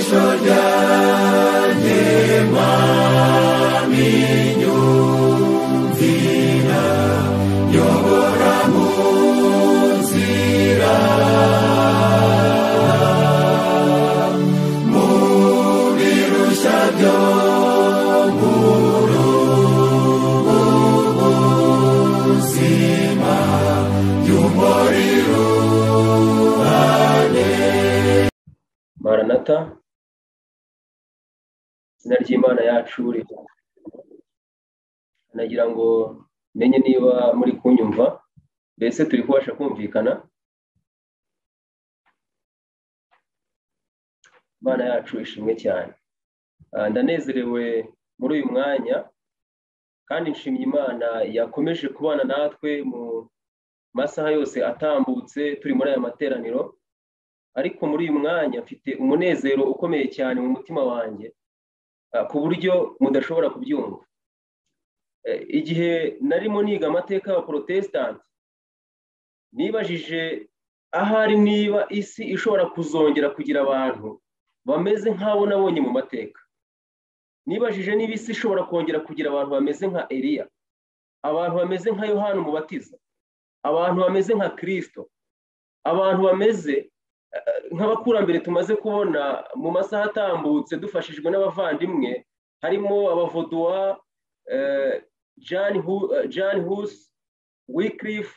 sengesho ryanjye Mwami nyumvira nyobora mu nzira mu birushya byo ubuzima y'umuri ruhande. Maranatha, izina ry'Imana yacu nagira ngo menye niba muri kunyumva, mbese turi kubasha kumvikana. Imana yacu ishimwe cyane. Ndanezerewe muri uyu mwanya kandi nshimye Imana yakomeje kubana natwe mu masaha yose atambutse turi muri aya materaniro, ariko muri uyu mwanya mfite umunezero ukomeye cyane mu mutima wanjye ku buryo mudashobora kubyumva. Igihe narimo niga amateka y'Abaprotestant nibajije ahari niba isi ishobora kuzongera kugira abantu bameze nk'abo nabonye mu mateka. Nibajije niba isi ishobora kongera kugira abantu bameze nka Eliya, abantu bameze nka Yohana Umubatiza, abantu bameze nka Kristo, abantu bameze nk'abakurambere tumaze kubona mu masaha atambutse dufashijwe n'abavandimwe, harimo abavoduwa John Hus, Wycliffe,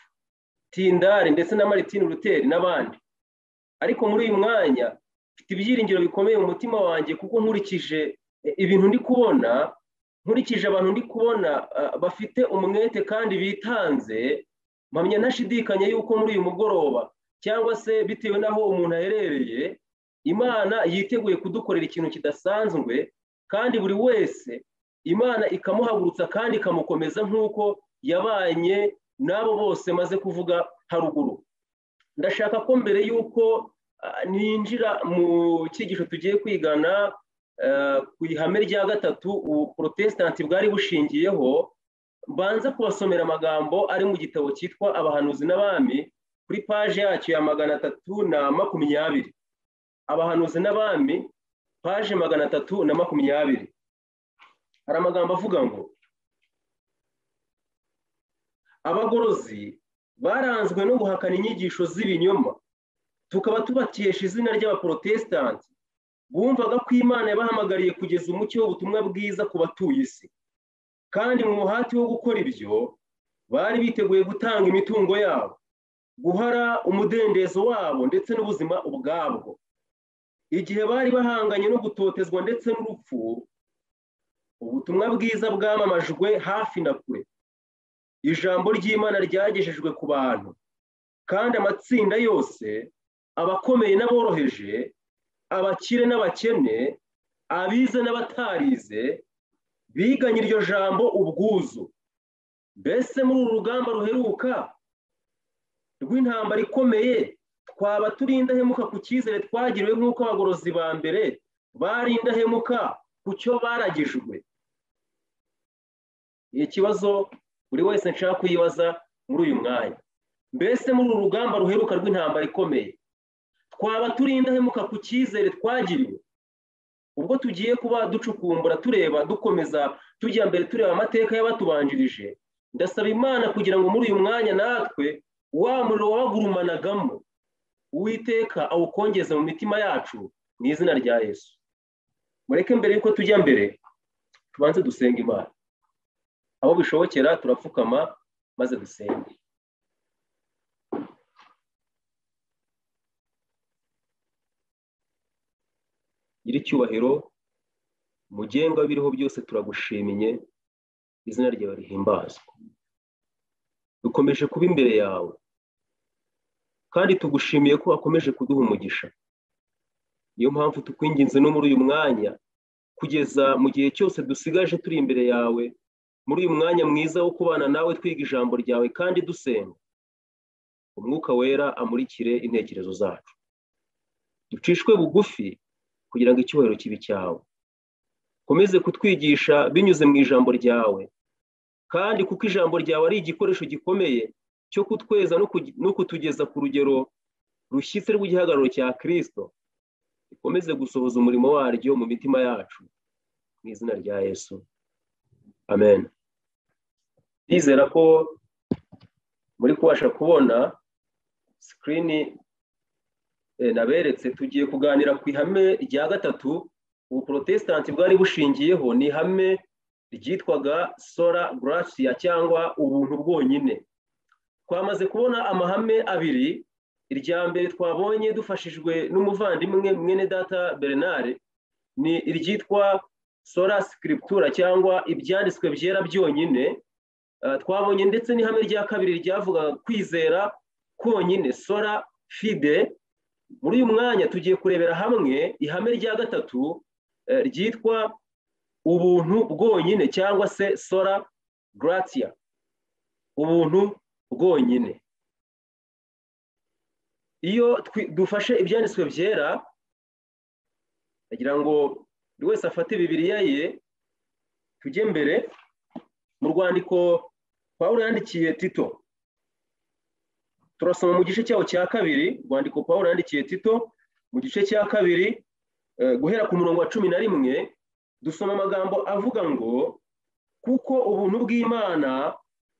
Tyndale ndetse na Martin Luther n'abandi. Ariko muri uyu mwanya mfite ibyiringiro bikomeye mu mutima wanjye, kuko nkurikije ibintu ndi kubona, nkurikije abantu ndi kubona bafite umwete kandi bitanze, mpamya ntashidikanya yuko muri uyu mugoroba cyangwa se bitewe n'aho umuntu aherereye, Imana yiteguye kudukorera ikintu kidasanzwe, kandi buri wese Imana ikamuhagurutsa kandi ikamukomeza nk'uko yabanye n'abo bose maze kuvuga haruguru. Ndashaka ko mbere y'uko ninjira mu cyigisho tugiye kwigana ku ihame rya gatatu Ubuprotestant bwari bushingiyeho, mbanza kubasomera amagambo ari mu gitabo cyitwa Abahanuzi n'Abami kuri paje yacyo ya 320. Abahanuzi n'Abami paje 320. Hari amagambo avuga ngo abagorozi baranzwe no guhakana inyigisho z'ibinyoma, tukaba tubakesha izina ry'Abaprotestant bumvaga ko Imana yabahamagariye kugeza umucyo w'ubutumwa bwiza ku batuye isi, kandi mu muhati wo gukora ibyo bari biteguye gutanga imitungo yabo, guhara umudendezo wabo ndetse n'ubuzima ubwabwo. Igihe bari bahanganye no gutotezwa ndetse n'urupfu, ubutumwa bwiza bwamamajwe hafi na kure. Ijambo ry'Imana ryagejejwe ku bantu, kandi amatsinda yose, abakomeye n'aboroheje, abakire n'abakene, abize n'abatarize, biganye iryo jambo ubwuzu. Mbese muri uru rugamba ruheruka rw'intambara ikomeye twaba turi indahemuka ku cyizere twagiriwe nk'uko abagorozi ba mbere bari indahemuka ku cyo baragijwe? Ikibazo buri wese nshaka kuyibaza muri uyu mwanya. Mbese muri uru rugamba ruheruka rw'intambara ikomeye twaba turi indahemuka ku cyizere twagiriwe? Ubwo tugiye kuba ducukumbura, tureba, dukomeza tujya mbere, tureba amateka y'abatubanjirije, ndasaba Imana kugira ngo muri uyu mwanya natwe wa muriro wabagurumanagamo Uwiteka awukongeze mu mitima yacu mu izina rya Yesu. Mureke mbere yuko tujya mbere tubanze dusenga Imana. Abo bishobokera turapfukama maze dusenge. Nyiricyubahiro, mugenga w'ibiriho byose, turagushimiye, izina ryawe rihimbazwe. Dukomeje kuba imbere yawe kandi tugushimiye ko wakomeje kuduha umugisha. Niyo mpamvu tukwinginze no muri uyu mwanya, kugeza mu gihe cyose dusigaje turi imbere yawe, muri uyu mwanya mwiza wo kubana nawe twiga ijambo ryawe kandi dusenga, Umwuka Wera amurikire intekerezo zacu, ducishwe bugufi kugira ngo icyubahiro kibe cyawe. Komeze kutwigisha binyuze mu ijambo ryawe, kandi kuko ijambo ryawe ari igikoresho gikomeye cyo kutweza no kutugeza ku rugero rushyitse rw'igihagararo cya Kristo. rikomeze gusohoza umurimo waryo mu mitima yacu mu izina rya Yesu, amen. Ndizera ko muri kubasha kubona screen naberetse. Tugiye kuganira ku ihame rya gatatu ubuprotestanti bwari bushingiyeho, ni ihame ryitwaga sola gratia cyangwa ubuntu bwonyine. Twamaze kubona amahame abiri. Irya mbere twabonye dufashijwe n'umuvandimwe mwene data Bernard ni iryitwa sola scriptura cyangwa ibyanditswe byera byonyine. Twabonye ndetse n'ihame rya kabiri ryavuga kwizera konyine, sola fide. Muri uyu mwanya tugiye kurebera hamwe ihame rya gatatu ryitwa ubuntu bwonyine cyangwa se sola gratia, ubuntu bwonyine. Iyo dufashe ibyanditswe byera, ndagira ngo buri wese afate Bibiliya ye, tujye mbere mu rwandiko Pawulo yandikiye Tito. Turasoma mu gice cyawo cya kabiri, rwandiko Pawulo yandikiye Tito mu gice cya kabiri guhera ku murongo wa 11. Dusoma amagambo avuga ngo kuko ubuntu bw'Imana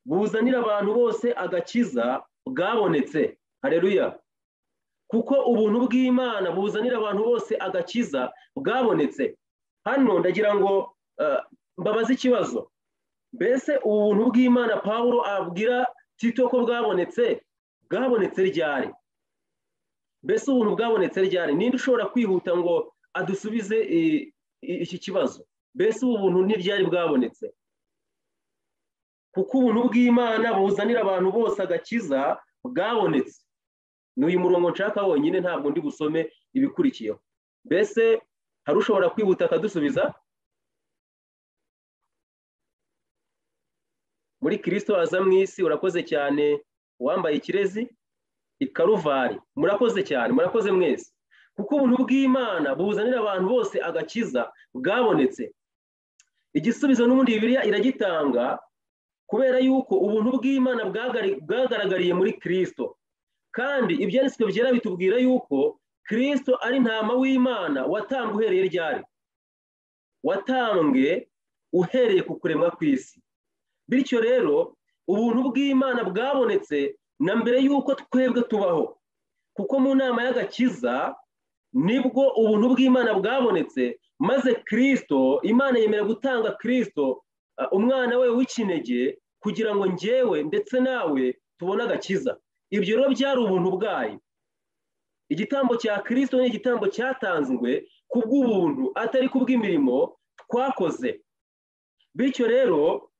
buzanira abantu bose agakiza bwabonetse. Haleluya. Kuko ubuntu bw'Imana buzanira abantu bose agakiza bwabonetse. Hano ndagira ngo mbabaze ikibazo. Mbese ubuntu bw'Imana Pawulo abwira Tito ko bwabonetse ryari? Mbese ubuntu bwabonetse ryari? Ninde ushobora kwihuta ngo adusubize iki kibazo? Mbese ubu buntu ntiryari bwabonetse? Kuko ubuntu bw'Imana buzanira abantu bose agakiza bwabonetse. N'uyu murongo nshaka wonyine, ntabwo ndi busome ibikurikiyeho. Mbese hari ushobora kwihuta akadusubiza? Muri Kristo aza mu isi. Urakoze cyane wambaye ikirezi ikaruvari. Murakoze cyane, murakoze mwese. Kuko ubuntu bw'Imana buzanira abantu bose agakiza bwabonetse. Igisubizo n'ubundi Bibiliya iragitanga, kubera yuko ubuntu bw'Imana bwagaragariye muri Kristo. Kandi ibyanditswe byera bitubwira yuko Kristo ari ntama w'Imana watambwe uhereye ryari? Watambwe uhereye ku kuremwa kw'isi. Bityo rero ubuntu bw'Imana bwabonetse na mbere yuko twebwe tubaho. Kuko mu nama y'agakiza nibwo ubuntu bw'Imana bwabonetse, maze Kristo, Imana yemera gutanga Kristo umwana we w'ikinege kugira ngo njyewe ndetse nawe tubone agakiza. Ibyo rero byari ubuntu bwayo. Igitambo cya Kristo ni igitambo cyatanzwe kubw'ubuntu atari kubw'imirimo twakoze. Bityo rero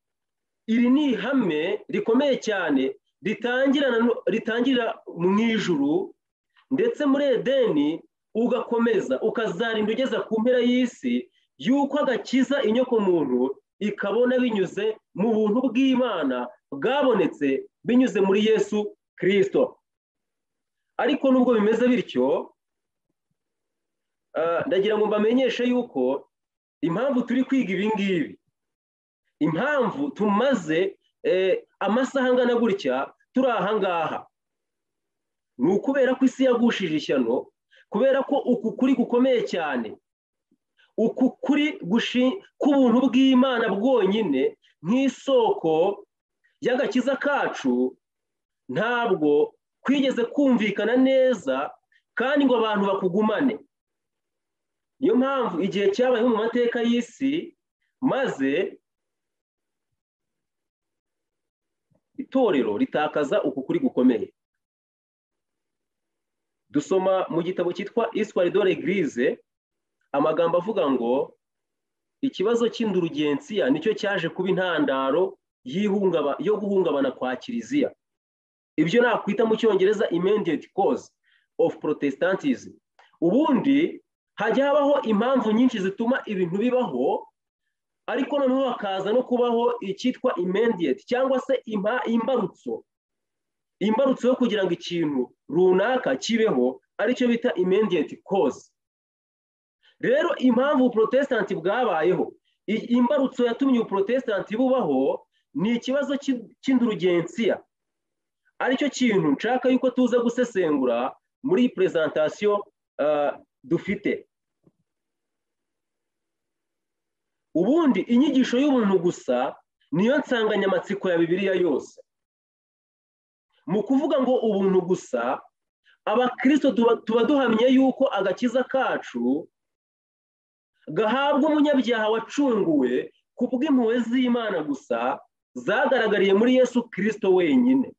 iri ni ihame rikomeye cyane ritangira mu ijuru, ndetse muri Edeni ugakomeza ukazarinda ugeza ku mpera y'isi, yuko agakiza inyoko muntu ikabona binyuze mu buntu bw'Imana bwabonetse binyuze muri Yesu Kristo. Ariko nubwo bimeze bityo, ndagira ngo mbamenyeshe yuko impamvu turi kwiga ibi ngibi, impamvu tumaze amasaha angana gutya turi aha ngaha, ni ukubera ko isi yagushije ishyano, kubera ko uku kuri gukomeye cyane, uku kuri k'ubuntu bw'Imana bwonyine nk'isoko y'agakiza kacu ntabwo kwigeze kumvikana neza kandi ngo abantu bakugumane. Niyo mpamvu igihe cyabayeho mu mateka y'isi, maze itorero ritakaza uku kuri gukomeye. Dusoma mu gitabo cyitwa Histoire de l'Église amagambo avuga ngo ikibazo cy'indurugensiya nicyo cyaje kuba intandaro yo guhungabana kwa Kiliziya. Ibyo nakwita mu Cyongereza immediate cause of Protestantism. Ubundi hajya habaho impamvu nyinshi zituma ibintu bibaho, ariko noneho hakaza no kubaho icyitwa immediate cyangwa se imbarutso yo kugira ngo ikintu runaka kibeho, aricyo bita immediate cause. Rero impamvu Protestanti bwabayeho, imbarutso yatumye Uprotestanti bubaho ni ikibazo cy'indurugensiya. Aricyo kintu nshaka yuko tuza gusesengura muri presentation dufite. Ubundi inyigisho y'ubuntu gusa niyo nsanganyamatsiko ya Bibiliya yose. Mu kuvuga ngo ubuntu gusa, abakristo tuba duhamye yuko agakiza kacu gahabwa umunyabyaha wacunguwe kubw'impuhwe z'Imana gusa zagaragariye muri Yesu Kristo wenyine.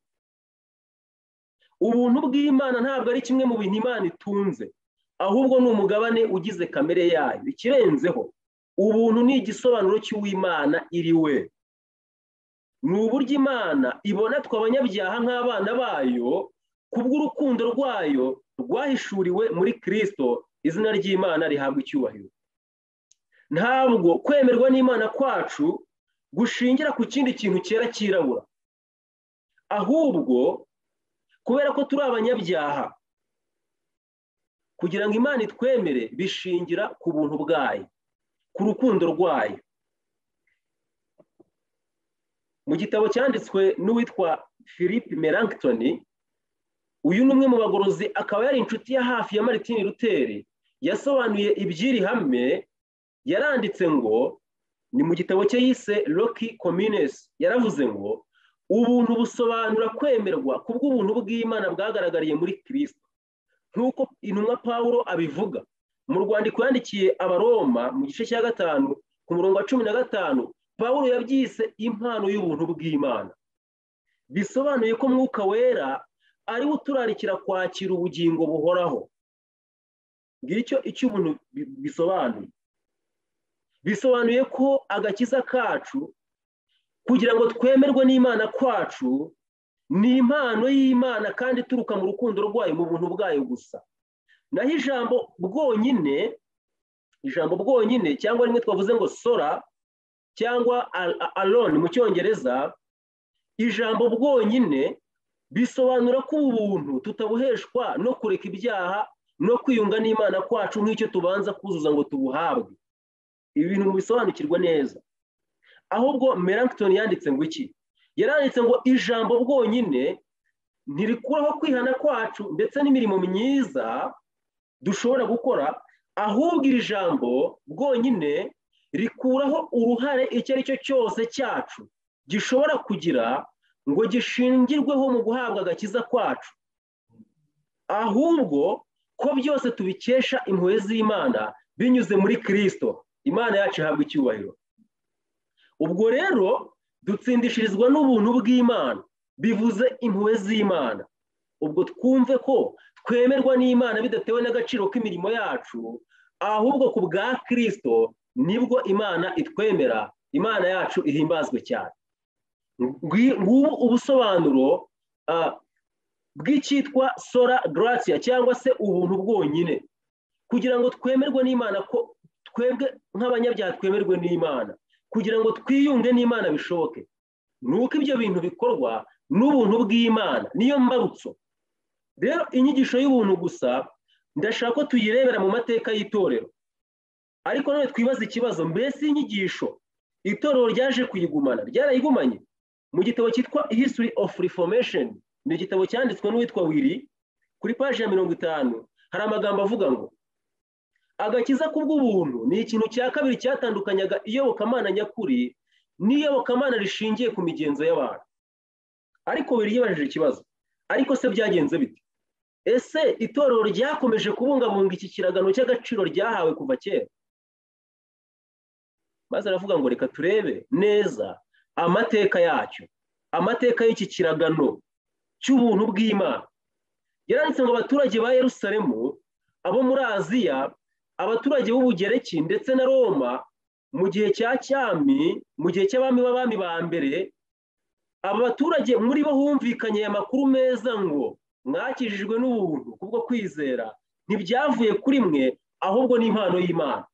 Ubuntu bw'Imana ntabwo ari kimwe mu bintu Imana itunze, ahubwo ni umugabane ugize kamere yayo. Ikirenzeho, ubuntu ni igisobanuro cy'uw'Imana iri we. Ni uburyo Imana ibona twe abanyabyaha nk'abana bayo kubw'urukundo rwayo rwahishuriwe muri Kristo. Izina ry'Imana rihabwa icyubahiro. Ntabwo kwemerwa n'Imana kwacu gushingira ku kindi kintu cyera cyirabura, ahubwo kubera ko turi abanyabyaha, kugira ngo Imana itwemere bishingira ku buntu bwayo, ku rukundo rwayo. Mu gitabo cyanditswe n'uwitwa Philip Melanchthon, uyu ni umwe mu bagorozi, akaba yari inshuti ya hafi ya Martin Luther, yasobanuye iby'iri hame. Yaranditse ngo, ni mu gitabo cye yise Loci Communis, yaravuze ngo ubuntu busobanura kwemerwa kubw'ubuntu bw'Imana bwagaragariye muri Kristo, nk'uko intumwa Pawulo abivuga mu rwandiko yandikiye Abaroma mu gice cya 5 ku murongo wa 15. Pawulo yabyise impano y'ubuntu bw'Imana. Bisobanuye ko Mwuka Wera ari uturarikira kwakira ubugingo buhoraho. Ngicyo icyo ubuntu bisobanuye. Bisobanuye ko agakiza kacu, kugira ngo twemerwe n'Imana kwacu, ni impano y'Imana kandi ituruka mu rukundo rwayo, mu buntu bwayo gusa. Naho ijambo bwonyine cyangwa rimwe twavuze ngo sola cyangwa alone mu Cyongereza, ijambo bwonyine bisobanura ko ubuntu tutabuheshwa no kureka ibyaha no kwiyunga n'Imana kwacu nk'icyo tubanza kuzuza ngo tubuhabwe. Ibi bintu bisobanukirwa neza. Ahubwo Melanchthon yanditse ngo iki? Yaranditse ngo ijambo bwonyine ntirikuraho kwihana kwacu ndetse n'imirimo myiza dushobora gukora, ahubwo iri jambo bwonyine rikuraho uruhare icyo ari cyo cyose cyacu gishobora kugira ngo gishingirweho mu guhabwa agakiza kwacu, ahubwo ko byose tubikesha impuhwe z'Imana binyuze muri Kristo. Imana yacu ihabwa icyubahiro. Ubwo rero dutsindishirizwa n'ubuntu bw'Imana, bivuze impuhwe z'Imana. Ubwo twumve ko twemerwa n'Imana bidatewe n'agaciro k'imirimo yacu, ahubwo ku bwa Kristo nibwo Imana itwemera. Imana yacu ihimbazwe cyane. Ngubu ubusobanuro bw'icyitwa sola gratia cyangwa se ubuntu bwonyine, kugira ngo twemerwe n'Imana, ko twebwe nk'abanyabyaha twemerwe n'Imana, kugira ngo twiyunge n'Imana bishoboke, nuko ibyo bintu bikorwa n'ubuntu bw'Imana. Niyo mbarutso. Rero inyigisho y'ubuntu gusa ndashaka ko tuyirebera mu mateka y'itorero, ariko none twibaza ikibazo, mbese inyigisho itorero ryaje kuyigumana, ryarayigumanye? Mu gitabo cyitwa History of Reformation, ni igitabo cyanditswe n'uwitwa Willy, kuri paji ya 50 hari amagambo avuga ngo agakiza kubw'ubuntu ni ikintu cya kabiri cyatandukanyaga iyobokamana nyakuri n'iyobokamana rishingiye ku migenzo y'abantu. Ariko Willy yibajije ikibazo, ariko se byagenze bite? Ese itorero ryakomeje kubungabunga iki kiragano cy'agaciro ryahawe kuva kera? Maze aravuga ngo reka turebe neza amateka yacyo, amateka y'iki kiragano cy'ubuntu bw'Imana. Yaranditse ngo abaturage ba Yerusalemu, abo muri Aziya, abaturage b'Ubugereki ndetse na Roma mu gihe cya cyami, mu gihe cy'abami b'abami ba mbere, aba baturage muri bo humvikanye amakuru meza ngo mwakijijwe n'ubuntu kubwo kwizera, ntibyavuye kuri mwe ahubwo ni impano y'Imana.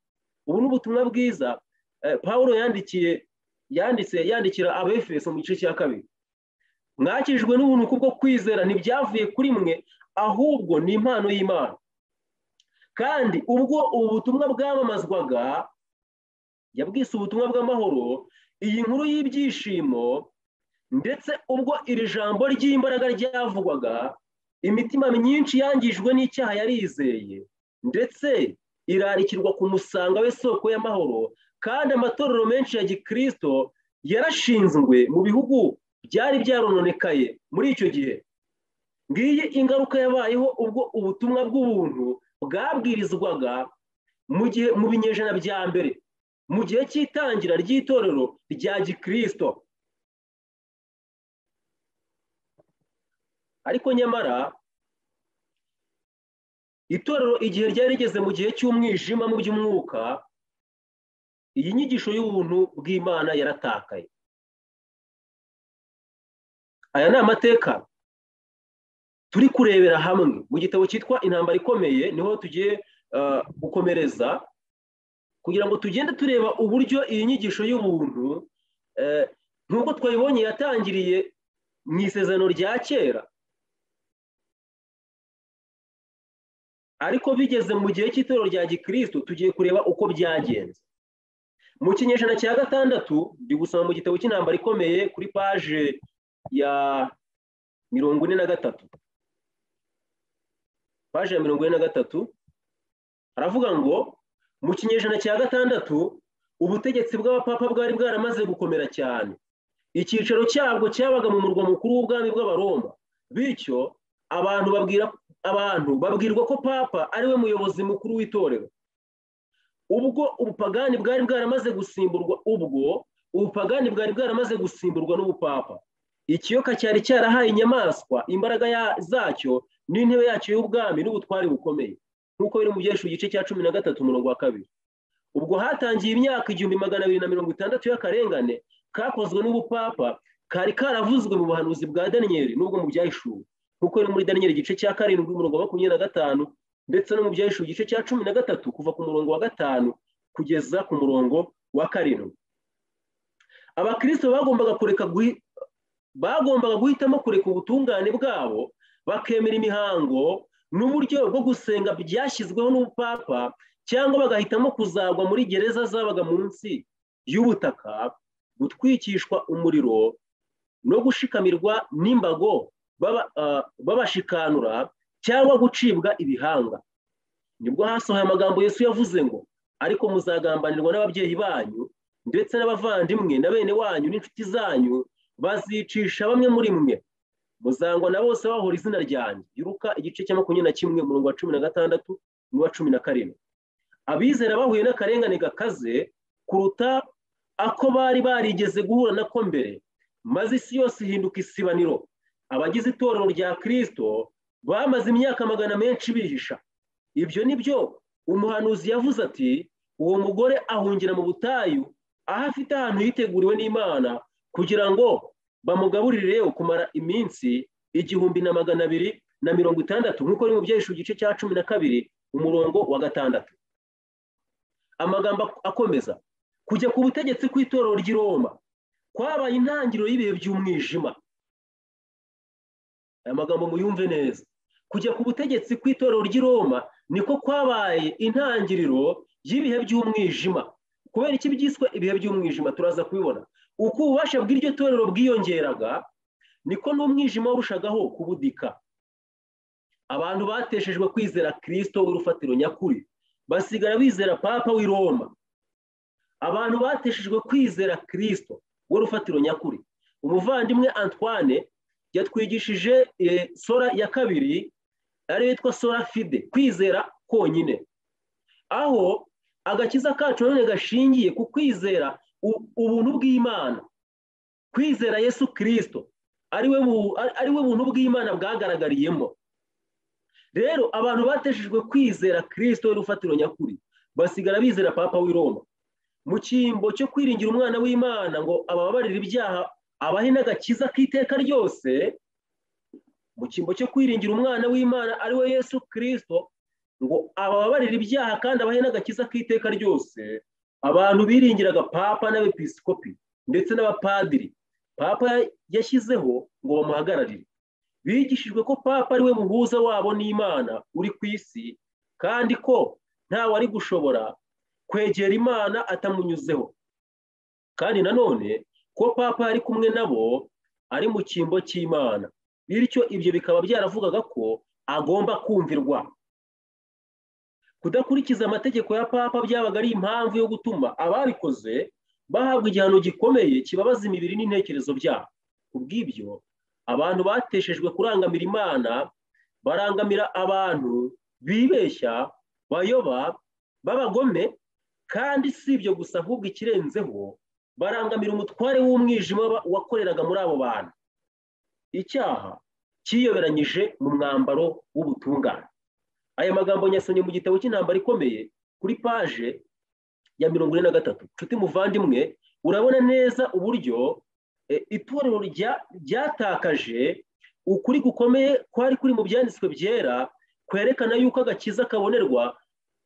Ubu ni ubutumwa bwiza Pawulo yandikira Abefeso mu gice cya 2. Mwakijijwe n'ubuntu kubwo kwizera, ntibyavuye kuri mwe ahubwo ni impano y'Imana. Kandi ubwo ubu butumwa bwamamazwaga, yabwise ubutumwa bw'amahoro, iyi nkuru y'ibyishimo, ndetse ubwo iri jambo ry'imbaraga ryavugwaga, imitima myinshi yangijwe n'icyaha yarizeye, ndetse irarikirwa kumusanga we soko y'amahoro, kandi amatorero menshi ya gikristo yarashinzwe mu bihugu byari byarononekaye muri icyo gihe. Ngiyi ingaruka yabayeho ubwo ubutumwa bw'ubuntu bwabwirizwaga mu binyejana bya mbere, mu gihe cy'itangira ry'itorero rya gikristo. Ariko nyamara itorero igihe ryari rigeze mu gihe cy'umwijima mu by'umwuka, iyi nyigisho y'ubuntu bw'Imana yaratakaye. Aya ni amateka turi kurebera hamwe mu gitabo cyitwa Intambara Ikomeye, niho tugiye gukomereza kugira ngo tugende tureba uburyo iyi nyigisho y'ubuntu nk'uko twayibonye yatangiriye mu isezerano rya kera, ariko bigeze mu gihe cy'itorero rya gikristo tugiye kureba uko byagenze. Mu kinyejana cya 6 ndi gusoma mu gitabo cy'Intambara Ikomeye kuri paje ya 43, paje ya 43, aravuga ngo mu kinyejana cya 6 ubutegetsi bw'abapapa bwari bwaramaze gukomera cyane. Icyicaro cyabwo cyabaga mu murwa mukuru w'ubwami bw'Abaroma, bityo abantu babwirwa ko papa ari we muyobozi mukuru w'itorero. Ubwo ubupagani bwari bwaramaze gusimburwa n'ubupapa. Ikiyoka cyari cyarahaye inyamaswa imbaraga zacyo n'intebe yacyo y'ubwami n'ubutwari bukomeye, nk'uko biri mu Byeshu igice cya 13 umurongo wa 2. Ubwo hatangiye imyaka 1260 y'akarengane kakozwe n'ubupapa, kari karavuzwe mu buhanuzi bwa Daniyeli n'ubwo mu Byahishuwe, nk'uko biri muri Daniyeli igice cya 7 umurongo wa 25, ndetse no mu Byahishuwe igice cya 13 kuva ku murongo wa 5 kugeza ku murongo wa 7. Abakristo bagombaga guhitamo kureka ubutungane bwabo, bakemera imihango n'uburyo bwo gusenga byashyizweho n'ubupapa, cyangwa bagahitamo kuzagwa muri gereza zabaga munsi y'ubutaka, gutwikishwa umuriro no gushikamirwa n'imbago babashikanura, cyangwa gucibwa ibihanga. Nibwo hasohoye amagambo Yesu yavuze ngo, ariko muzagambanirwa n'ababyeyi banyu ndetse n'abavandimwe na bene wanyu n'inshuti zanyu, bazicisha bamwe muri mwe, muzangwa na bose bahora izina ryanjye. Luka igice cya 21 umurongo wa 16 n'uwa 17. Abizera bahuye n'akarengane gakaze kuruta ako bari barigeze guhura nako mbere, maze isi yose ihinduka isibaniro. Abagize itorero rya Kristo bamaze imyaka magana menshi bihisha. Ibyo nibyo umuhanuzi yavuze ati, uwo mugore ahungira mu butayu, aho afite ahantu yiteguriwe n'Imana kugira ngo bamugaburire kumara iminsi 1260, nk'uko ari mu Byahishuwe igice cya 12 umurongo wa 6. Amagambo akomeza, kujya ku butegetsi kw'itorero ry'i Roma kwabaye intangiriro y'ibihe by'umwijima. Aya magambo muyumve neza. Kujya ku butegetsi kw'itorero ry'i Roma niko kwabaye intangiriro y'ibihe by'umwijima. Kubera iki byiswe ibihe by'umwijima turaza kubibona. Uko ububasha bw'iryo torero bwiyongeraga, niko n'umwijima warushagaho kubudika. Abantu bateshejwe kwizera Kristo w'urufatiro nyakuri, basigara bizera papa w'i Roma. Abantu bateshejwe kwizera Kristo w'urufatiro nyakuri. Umuvandimwe Antoine yatwigishije sora ya 2 ari yitwa sora fide, kwizera konyine, aho agakiza kacu none gashingiye ku kwizera ubuntu bw'Imana, kwizera Yesu Kristo ari we buntu bw'Imana bwagaragariyemo. Rero abantu bateshejwe kwizera Kristo w'urufatiro nyakuri basigara bizera papa w'i Roma. Mu cyimbo cyo kwiringira umwana w'Imana ngo ababarire ibyaha abahe n'agakiza k'iteka ryose, mu cyimbo cyo kwiringira umwana w'Imana ari we Yesu Kristo ngo ababarire ibyaha kandi abahe n'agakiza k'iteka ryose, abantu biringiraga papa n'abepiskopi ndetse n'abapadiri papa yashyizeho ngo bamuhagararire. Bigishijwe ko papa ari we muhuza wabo n'Imana uri ku isi, kandi ko ntawe ari gushobora kwegera Imana atamunyuzeho, kandi nanone ko papa ari kumwe nabo ari mu cyimbo cy'Imana. Bityo ibyo bikaba byaravugaga ko agomba kumvirwa. kudakurikiza amategeko ya papa byabaga ari impamvu yo gutuma ababikoze bahabwa igihano gikomeye kibabaza imibiri n'intekerezo byabo. Kubw'ibyo abantu bateshejwe kurangamira Imana barangamira abantu bibeshya, bayoba, b'abagome, kandi si ibyo gusa ahubwo ikirenzeho barangamira umutware w'umwijima wakoreraga muri abo bantu. Icyaha cyiyoberanyije mu mwambaro w'ubutungane. Aya magambo nyasomye mu gitabo cy'Intambara Ikomeye kuri paje ya 43. Nshuti muvandimwe, urabona neza uburyo itorero ryatakaje ukuri gukomeye kwari kuri mu byanditswe byera kwerekana yuko agakiza kabonerwa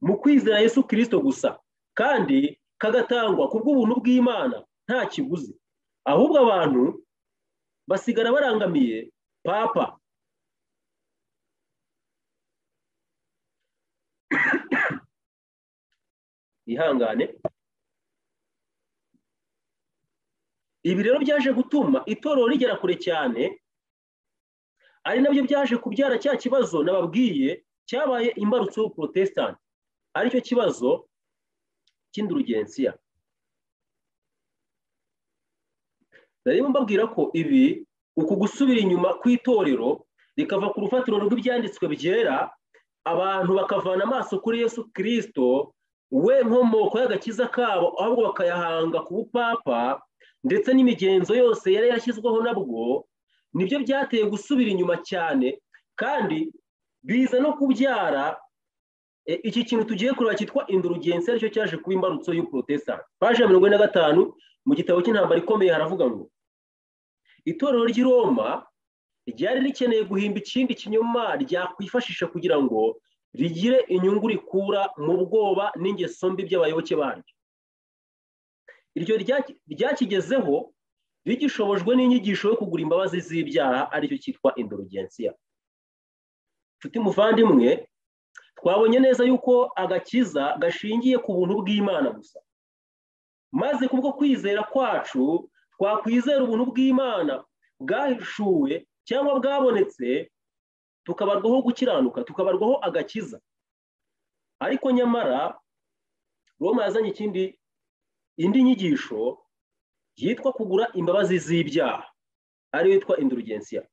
mu kwizera Yesu Kristo gusa, kandi kagatangwa kubw'ubuntu bw'Imana nta kiguzi. Ahubwo abantu basigara barangamiye papa. Ihangane. Ibi rero byaje gutuma itorero rigera kure cyane, ari nabyo byaje kubyara cya kibazo nababwiye cyabaye imbarutso y'Ubuprotestant, aricyo kibazo cy'indurugensiya. Narimo mbabwira ko uku gusubira inyuma kw'itorero rikava ku rufatiro rw'ibyanditswe byera, abantu bakavana amaso kuri Yesu Kristo we nkomoko y'agakiza kabo, ahubwo bakayahanga ku bupapa ndetse n'imigenzo yose yari yashyizweho nabwo, nibyo byateye gusubira inyuma cyane, kandi biza no kubyara iki kintu tugiye kureba cyitwa indurugensiya, aricyo cyaje kuba imbarutso y'Ubuprotestant. Paje ya 45 mu gitabo cy'Intambara Ikomeye haravuga ngo itorero ry'i Roma ryari rikeneye guhimba ikindi kinyoma ryakwifashisha kugira ngo rigire inyungu rikura mu bwoba n'ingeso mbi by'abayoboke baryo. Iryo ryakigezeho rigishobojwe n'inyigisho yo kugura imbabazi z'ibyaha, aricyo cyitwa indurugensiya. Nshuti muvandimwe, twabonye neza yuko agakiza gashingiye ku buntu bw'Imana gusa, maze kubwo kwizera kwacu twakwizera ubuntu bw'Imana bwahishuwe cyangwa bwabonetse, tukabarwaho gukiranuka, tukabarwaho agakiza. Ariko nyamara Roma yazanye indi nyigisho yitwa kugura imbabazi z'ibyaha, ariyo yitwa indurugensiya.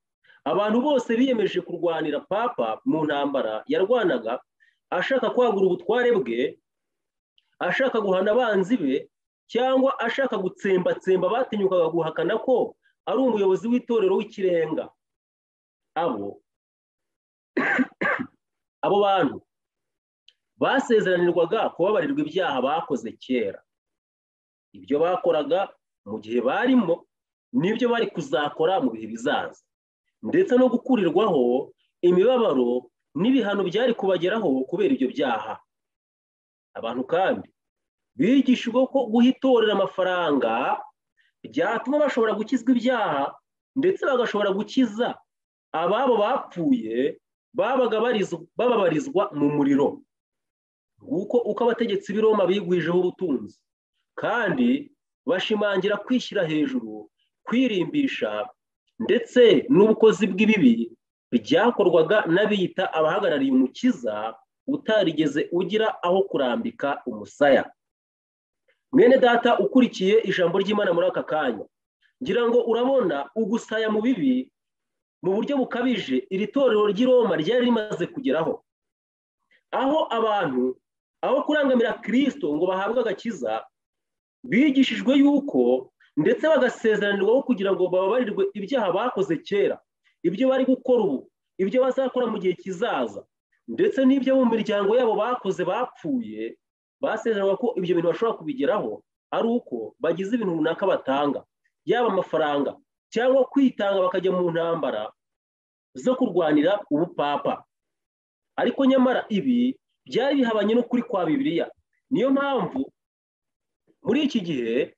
Abantu bose biyemeje kurwanira papa mu ntambara yarwanaga, ashaka kwagura ubutware bwe, ashaka guhana abanzi be, cyangwa ashaka gutsembatsemba batinyukaga guhakana ko ari umuyobozi w'itorero w'ikirenga. Abo bantu basezeranirwaga kubabarirwa ibyaha bakoze kera. Ibyo bakoraga mu gihe barimo nibyo bari kuzakora mu bihe bizaza, ndetse no gukurirwaho imibabaro n'ibihano byari kubageraho kubera ibyo byaha. Abantu kandi bigishijwe ko guhitorera amafaranga byatuma bashobora gukizwa ibyaha, ndetse bagashobora gukiza ababo bapfuye babaga bababarizwa mu muriro. Nguko uko abategetsi b'i Roma bigwijeho ubutunzi, kandi bashimangira kwishyira hejuru, kwirimbisha, ndetse n'ubukozi bw'ibibi byakorwaga n'abiyita abahagarariye umukiza utarigeze ugira aho kurambika umusaya. Mwene data ukurikiye ijambo ry'Imana muri aka kanya, ngira ngo urabona ugusaya mu bibi mu buryo bukabije iri torero ry'i Roma ryari rimaze kugeraho, aho abantu aho kurangamira Kristo ngo bahabwe agakiza, bigishijwe yuko ndetse bagasezeranirwaho kugira ngo bababarirwe ibyaha bakoze kera, ibyo bari gukora ubu, ibyo bazakora mu gihe kizaza, ndetse n'ibyo mu miryango yabo bakoze bapfuye. Basezeranwa ko ibyo bintu bashobora kubigeraho ari uko bagize ibintu runaka batanga, yaba amafaranga cyangwa kwitanga bakajya mu ntambara zo kurwanira ubupapa. Ariko nyamara ibi byari bihabanye n'ukuri kwa Bibiliya. Niyo mpamvu muri iki gihe,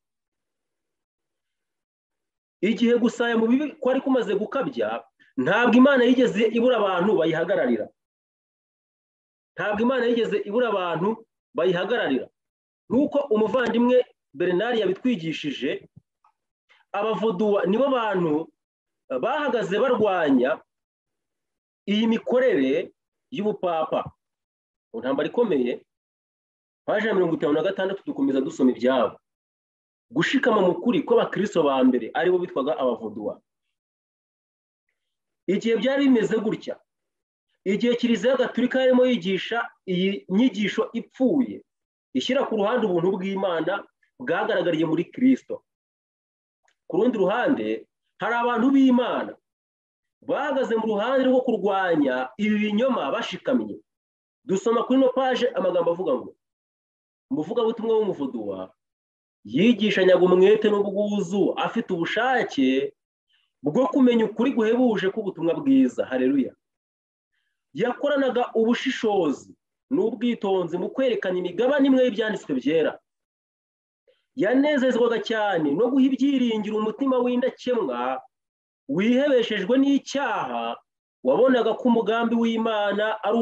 igihe gusaya mu bibi kwari kumaze gukabya, ntabwo Imana yigeze ibura abantu bayihagararira. Ntabwo Imana yigeze ibura abantu bayihagararira. Nk'uko umuvandimwe Bernard yabitwigishije, abavoduwa nibo bantu bahagaze barwanya iyi mikorere y'ubupapa. mu ntambara ikomeye paje ya 56 dukomeza dusoma ibyabo gushikama mu kuri kw'abakristo ba mbere aribo bitwaga abavuduwa. Igihe byari bimeze gutya, igihe Kiliziya Gatolika yarimo yigisha iyi nyigisho ipfuye ishyira ku ruhande ubuntu bw'Imana bwagaragariye muri Kristo, ku rundi ruhande hari abantu b'Imana bahagaze mu ruhande rwo kurwanya ibi binyoma bashikamye. Dusoma kuri no page amagambo avuga ngo umuvugabutumwa w'umuvuduwa yigishanyaga umwete n'ubwuzu afite ubushake bwo kumenya ukuri guhebuje k'ubutumwa bwiza. Haleluya. Yakoranaga ubushishozi n'ubwitonzi mu kwerekana imigabane imwe y'ibyanditswe byera. Yanezezwaga cyane no guha ibyiringiro umutima w'indakemwa wihebeshejwe n'icyaha, wabonaga ko umugambi w'Imana ari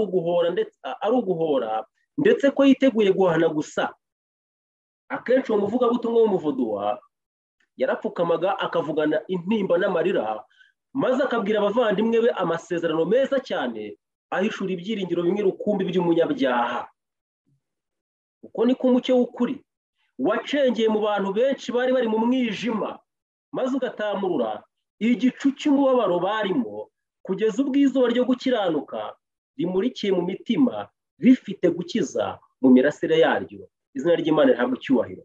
uguhora ndetse ko yiteguye guhana gusa. Akenshi uwo muvugabutumwa w'umuvuduwa yarapfukamaga akavugana intimba n'amarira, maze akabwira abavandimwe be amasezerano meza cyane ahishura ibyiringiro bimwe rukumbi by'umunyabyaha. Uko niko umucyo w'ukuri wacengeye mu bantu benshi bari bari mu mwijima, maze ugatamurura igicu cy'umubabaro barimo, kugeza ubwo izuba ryo gukiranuka rimurikiye mu mitima rifite gukiza mu mirasire yaryo. Izina ry'Imana rihabwa icyubahiro.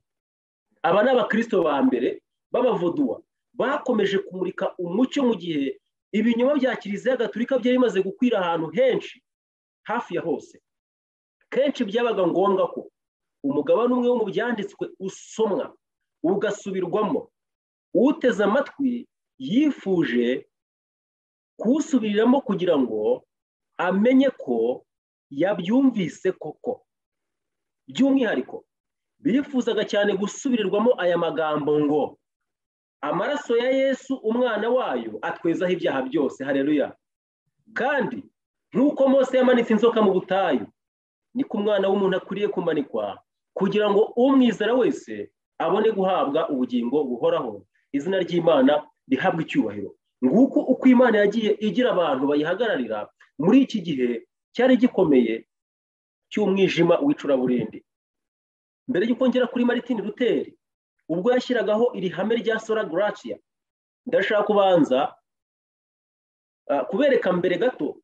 Aba ni abakristo ba mbere b'abavuduwa bakomeje kumurika umucyo mu gihe ibinyoma bya Kiliziya Gatolika byari bimaze gukwira ahantu henshi, hafi ya hose. Kenshi byabaga ngombwa ko umugabane umwe wo mu byanditswe usomwa ugasubirwamo, uteze amatwi yifuje kuwusubiriramo kugira ngo amenye ko yabyumvise koko. By'umwihariko bifuzaga cyane gusubirirwamo aya magambo ngo amaraso ya Yesu umwana wayo atwezaho ibyaha byose. Haleluya. Kandi nk'uko Mose yamanitse inzoka mu butayu, niko umwana w'umuntu akwiriye kumanikwa kugira ngo umwizera wese abone guhabwa ubugingo buhoraho. Izina ry'Imana rihabwa icyubahiro. Nguko uko Imana yagiye igira abantu bayihagararira muri iki gihe cyari gikomeye cy'umwijima w'icuraburindi. Mbere y'uko ngera kuri Martin Luther ubwo yashyiragaho iri hame rya sola gratia, ndashaka kubanza kubereka mbere gato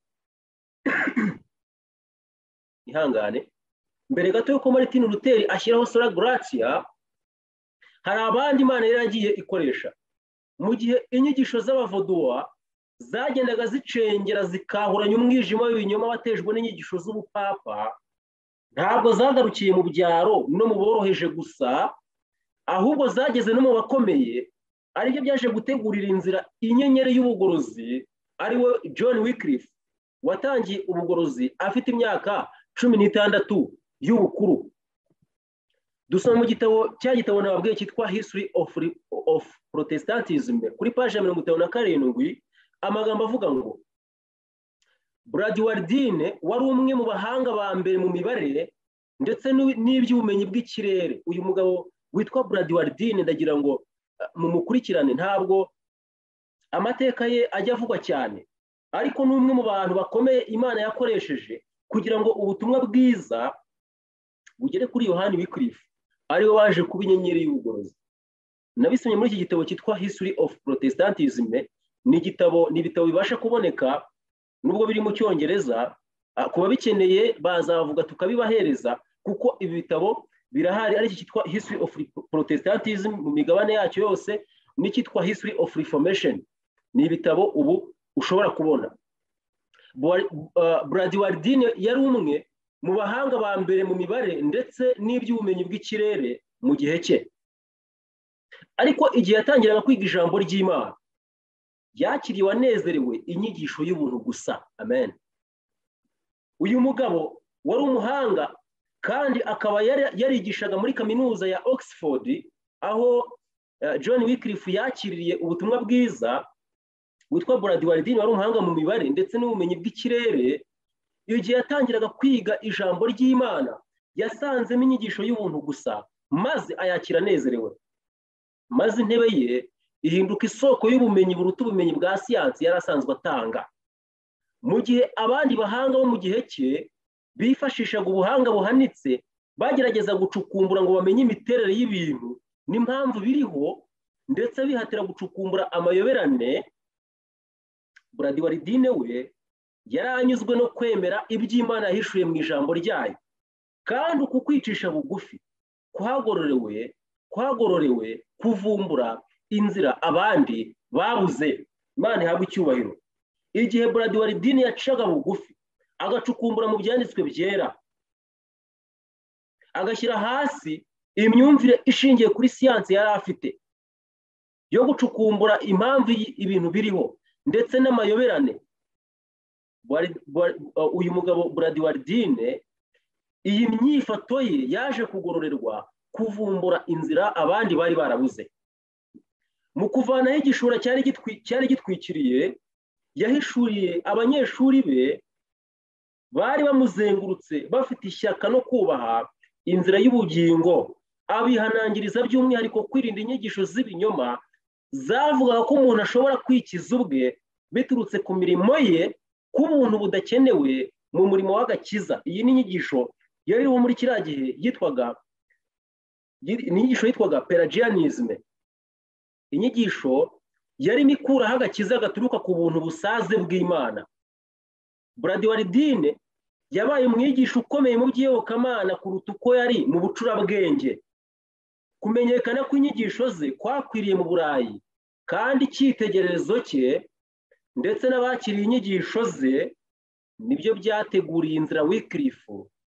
ihangane, mbere gato yuko Martin Luther ashyiraho sola gratia, hari abandi Imana yari yagiye ikoresha mu gihe inyigisho z'abavuduwa zagendaga zicengera zikahuranya umwijima w'ibinyoma watejwe n'inyigisho z'ubupapa. Ntabwo zagarukiye mu byaro no mu boroheje gusa, ahubwo zageze no mu bakomeye, aribyo byaje gutegurira inzira inyenyeri y'ubugorozi ariwe John Wycliffe watangiye ubugorozi afite imyaka 16 y'ubukuru. Dusoma mu gitabo nababwiye cyitwa History of Protestantism kuri page ya 57 amagambo avuga ngo Bradwardine wari umwe mu bahanga ba mbere mu mibare ndetse n'iby'ubumenyi bw'ikirere. Uyu mugabo witwa Bradwardine ndagira ngo mumukurikirane, ntabwo amateka ye ajya avugwa cyane, ariko ni umwe mu bantu bakomeye Imana yakoresheje kugira ngo ubutumwa bwiza bugere kuri Yohani Wycliffe ariwe waje kuba inyenyeri y'ubugorozi. Nabisomye muri iki gitabo cyitwa History of Protestantism. Ni ibitabo bibasha kuboneka nubwo biri mu Cyongereza, kuba bikeneye bazavuga tukabibahereza, kuko ibi bitabo birahari. Ari iki cyitwa History of Protestantism mu migabane yacyo yose, n'icyitwa History of Reformation. Ni ibitabo ubu ushobora kubona. Bradwardine yari umwe mu bahanga ba mbere mu mibare ndetse n'iby'ubumenyi bw'ikirere mu gihe cye. Ariko igihe yatangiraga kwiga ijambo ry'Imana, yakiriwe anezerewe inyigisho y'ubuntu gusa. Amen. Uyu mugabo wari umuhanga kandi akaba yarigishaga muri kaminuza ya Oxford, aho John Wycliffe yakiriye ubutumwa bwiza. Witwa Bradwardine wari umuhanga mu mibare ndetse n'ubumenyi bw'ikirere. Igihe yatangiraga kwiga ijambo ry'Imana, yasanzemo inyigisho y'ubuntu gusa, maze ayakira anezerewe. Maze intebe ye ihinduka isoko y'ubumenyi buruta ubumenyi bwa siyansi yari asanzwe atanga. Mu gihe abandi bahanga bo mu gihe cye bifashishaga ubuhanga buhanitse bagerageza gucukumbura ngo bamenye imiterere y'ibintu n'impamvu biriho ndetse bihatira gucukumbura amayoberane. Bradwardine we yari anyuzwe no kwemera iby'Imana yahishuye mu ijambo ryayo, kandi uku kwicisha bugufi kwagororewe kuvumbura inzira abandi babuze. Imana ihabwa icyubahiro. Igihe Bradwardine yacaga bugufi agacukumbura mu byanditswe byera, agashyira hasi imyumvire ishingiye kuri siyansi yari afite yo gucukumbura impamvu ibintu biriho ndetse n'amayoberane, uyu mugabo Bradwardine iyi myifato ye yaje kugororerwa kuvumbura inzira abandi bari barabuze. Mu kuvanaho igishura cyari gitwikiriye, yahishuriye abanyeshuri be bari bamuzengurutse bafite ishyaka no kubaha inzira y'ubugingo, abihanangiriza by'umwihariko kwirinda inyigisho z'ibinyoma zavugaga ko umuntu ashobora kwikiza ubwe biturutse ku mirimo ye, ko ubuntu budakenewe mu murimo w'agakiza. Iyi ni inyigisho yari iriho muri kiriya gihe yitwaga Pelagianisme. Inyigisho yarimo ikuraho agakiza gaturuka ku buntu busaze bw'Imana. Bradwardine yabaye umwigisha ukomeye mu by'iyobokamana kuruta uko yari mu bucurabwenge. Kumenyekana kw'inyigisho ze kwakwiriye mu Burayi, kandi icyitegererezo cye ndetse n'abakiriye inyigisho ze nibyo byateguriye inzira Wycliffe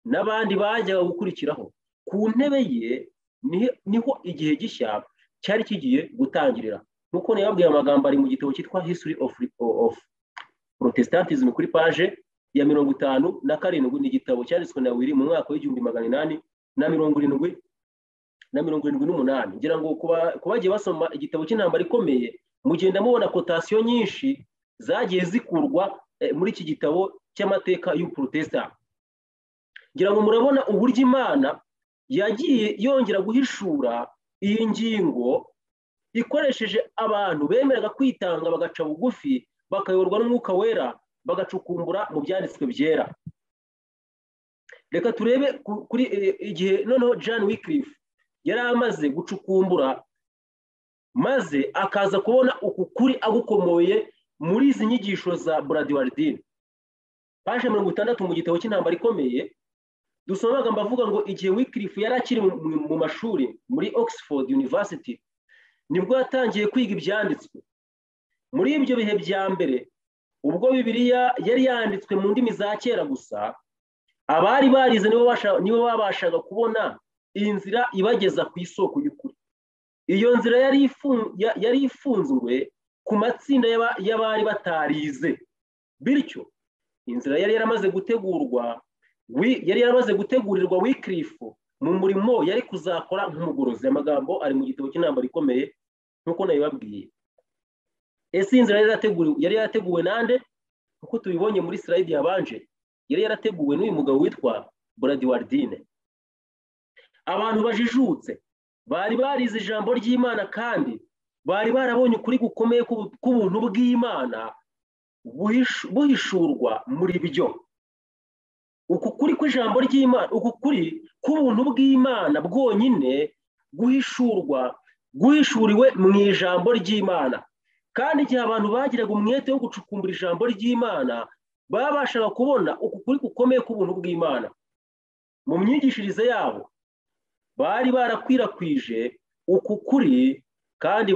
n'abandi bajyaga gukurikiraho. Ku ntebe ye niho igihe gishya cyari kigiye gutangirira. Nk'uko nababwiye, amagambo ari mu gitabo cyitwa History of Protestantism kuri paje ya 57. Ni igitabo cyanditswe na Willy mu mwaka w'1878. ngira ngo kubagiye basoma igitabo cy'intambara ikomeye mugenda mubona kotasiyo nyinshi zagiye zikurwa muri iki gitabo cy'amateka y'Uprotestant. Ngira ngo murabona uburyo Imana yagiye yongera guhishura iyi ngingo ikoresheje abantu bemeraga kwitanga bagaca bugufi bakayoborwa n'Umwuka Wera bagacukumbura mu byanditswe byera. Reka turebe kuri igihe noneho John Wycliffe yari amaze gucukumbura maze akaza kubona uku kuri agukomoye muri izi nyigisho za Bradwardine. Paje 60 mu gitabo cy'intambara ikomeye dusoma amagambo avuga ngo igihe Wycliffe yari akiri mu mashuri muri Oxford University nibwo yatangiye kwiga ibyanditswe. Muri ibyo bihe bya mbere, ubwo Bibiliya yari yanditswe mu ndimi za kera gusa, abari barize nibo babashaga kubona iyi nzira ibageza ku isoko y'ukuri. Iyo nzira yari ifunzwe ku matsinda y'abari batarize. Bityo inzira yari yaramaze gutegurirwa Wycliffe mu murimo yari kuzakora nk'umugorozi. Amagambo ari mu gitabo cy'intambara ikomeye nk'uko nabibabwiye. Ese inzira yari yarateguwe nande? Nk'uko tubibonye muri slide yabanje, yari yarateguwe n'uyu mugabo witwa Bradwardine. Abantu bajijutse bari barize ijambo ry'Imana kandi bari barabonye ukuri gukomeye k'ubuntu bw'Imana buhishurwa muri byo. Uku kuri kw'ijambo ry'Imana, uku kuri k'ubuntu bw'Imana bwonyine guhishuriwe mu ijambo ry'Imana. Kandi igihe abantu bagiraga umwete wo gucukumbura ijambo ry'Imana, babashaga kubona uku kuri gukomeye k'ubuntu bw'Imana. Mu myigishirize yabo bari barakwirakwije uku kuri, kandi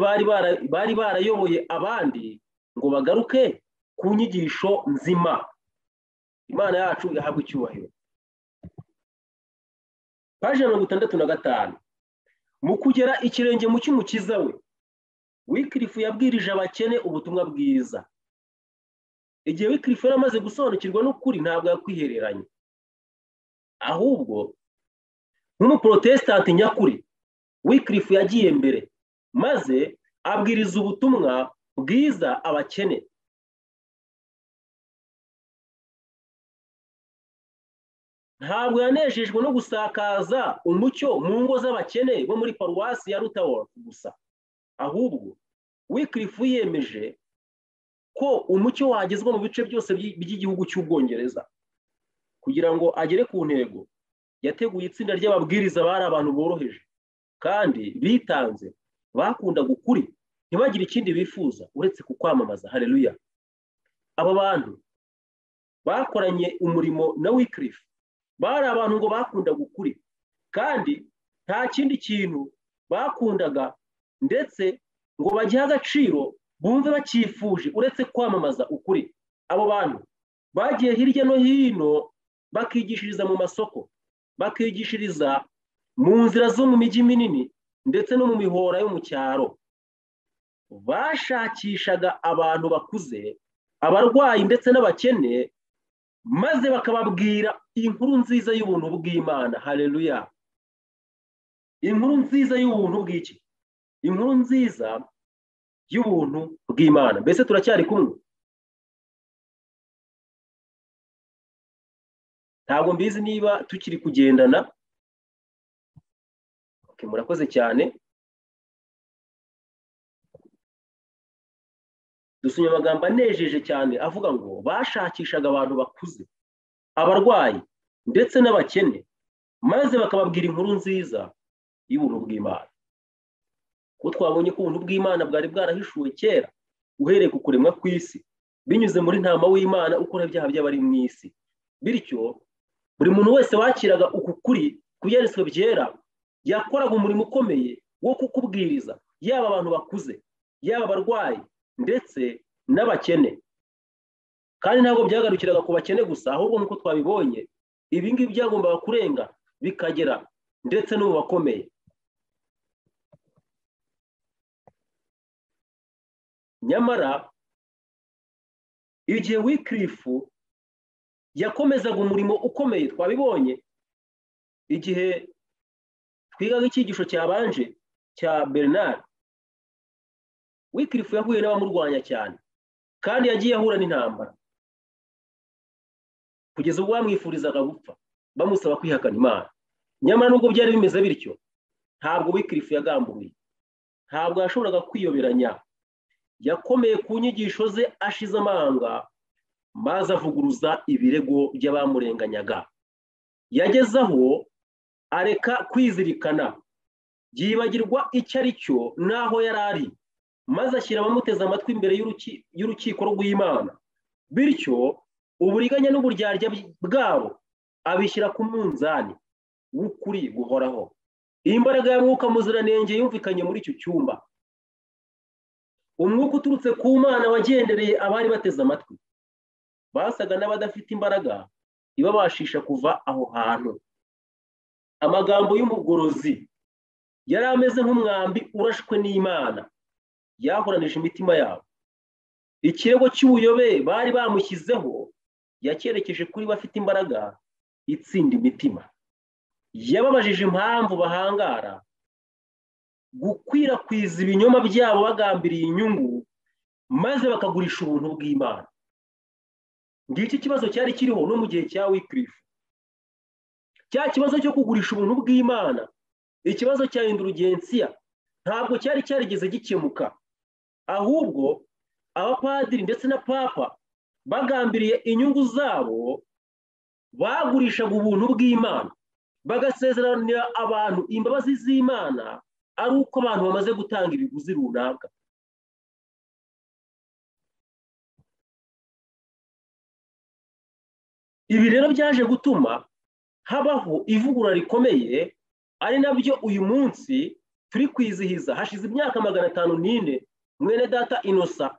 bari barayoboye abandi ngo bagaruke ku nyigisho nzima. Imana yacu yahabwa icyubahiro. Paje 65. Mu kugera ikirenge mu cy'umukiza we, Wycliffe yabwirije abakene ubutumwa bwiza. Igihe Wycliffe yari amaze gusobanukirwa n'ukuri, ntabwo yakwihereranye, ahubwo nk'umuprotestant nyakuri Wycliffe yagiye mbere maze abwiriza ubutumwa bwiza abakene. Ntabwo yanejejwe no gusakaza umucyo mu ngo z'abakene bo muri paruwasi ya Lutherworth gusa, ahubwo Wycliffe yemeje ko umucyo wagezwa mu bice byose by'igihugu cy'Ubwongereza. kugira ngo agere ku ntego yateguye itsinda ry'ababwiriza bari abantu boroheje kandi bitanze bakundaga ukuri ntibagire ikindi bifuza uretse kukwamamaza. Haleluya. aba bantu bakoranye umurimo na Wycliffe bari abantu ngo bakundaga ukuri kandi nta kindi kintu bakundaga ndetse ngo bagihe agaciro bumve bakifuje uretse kwamamaza ukuri. abo bantu bagiye hirya no hino bakigishiriza mu masoko, bakigishiriza mu nzira zo mu mijyi minini ndetse no mu mihora yo mu cyaro. Bashakishaga abantu bakuze, abarwayi ndetse n'abakene, maze bakababwira inkuru nziza y'ubuntu bw'Imana. Haleluya. Inkuru nziza y'ubuntu bw'iki? Inkuru nziza y'ubuntu bw'Imana. Mbese turacyari kumwe? Ntabwo mbizi niba tukiri kugendana. Murakoze cyane. Dusomye amagambo anejeje cyane avuga ngo bashakishaga abantu bakuze, abarwayi ndetse n'abakene, maze bakababwira inkuru nziza y'ubuntu bw'Imana. Ko twabonye ko ubuntu bw'Imana bwari bwarahishuwe kera uhereye ku kuremwa kw'isi binyuze muri ntama w'Imana ukora ibyaha by'abari mu isi. Bityo buri muntu wese wakiraga uku kuri ku byanditswe byera yakoraga umurimo ukomeye wo kukubwiriza, yaba abantu bakuze, yaba abarwayi ndetse n'abakene. Kandi ntabwo byagarukiraga ku bakene gusa, ahubwo nk'uko twabibonye ibi ngibi byagombaga kurenga bikagera ndetse no mu bakomeye. Nyamara igihe Wycliffe yakomezaga umurimo ukomeye, twabibonye igihe twigaga icyigisho cyabanje cya Bernard, Wycliffe yahuye n'abamurwanya cyane kandi yagiye ahura n'intambara kugeza ubwo bamwifurizaga gupfa, bamusaba kwihakana Imana. Nyamara nubwo byari bimeze bityo, ntabwo Wycliffe yagambuye, ntabwo yashoboraga kwiyoberanya. Yakomeye ku nyigisho ze ashize amanga, maze avuguruza ibirego by'abamurenganyaga. Yageze aho areka kwizirikana, yibagirwa icyo ari cyo n'aho yari ari, maze ashyira abamuteze amatwi imbere y'urukiko rw'Imana. Bityo uburiganya n'uburyarya bwabo abishyira ku munzani w'ukuri guhoraho. Imbaraga ya Mwuka Muziranenge yumvikanye muri icyo cyumba. Umwuka uturutse ku Mana wagendereye abari bateze amatwi. Basaga n'abadafite imbaraga ibabashisha kuva aho hantu. Amagambo y'umugorozi yari ameze nk'umwambi urashwe n'Imana, yahoranije imitima yabo. Ikirego cy'ubuyobe bari bamushyizeho yacyerekeje kuri bafite imbaraga itsinda imitima. Yababajije impamvu bahangara gukwirakwiza ibinyoma byabo bagambiriye inyungu, maze bakagurisha ubuntu bw'Imana. Ngiki kibazo cyari kiriho no mu gihe cya Wycliffe. Cya kibazo cyo kugurisha ubuntu bw'Imana, ikibazo cya indulgensiya, ntabwo cyari cyarigeze gikemuka. Ahubwo abapadiri ndetse na papa bagambiriye inyungu zabo bagurishaga ubuntu bw'Imana, bagasezeranira abantu imbabazi z'Imana ari uko abantu bamaze gutanga ibiguzi runaka. Ibi rero byaje gutuma habaho ivugurura rikomeye, ari nabyo uyu munsi turi kwizihiza. Hashize imyaka 504 mwene data Innocent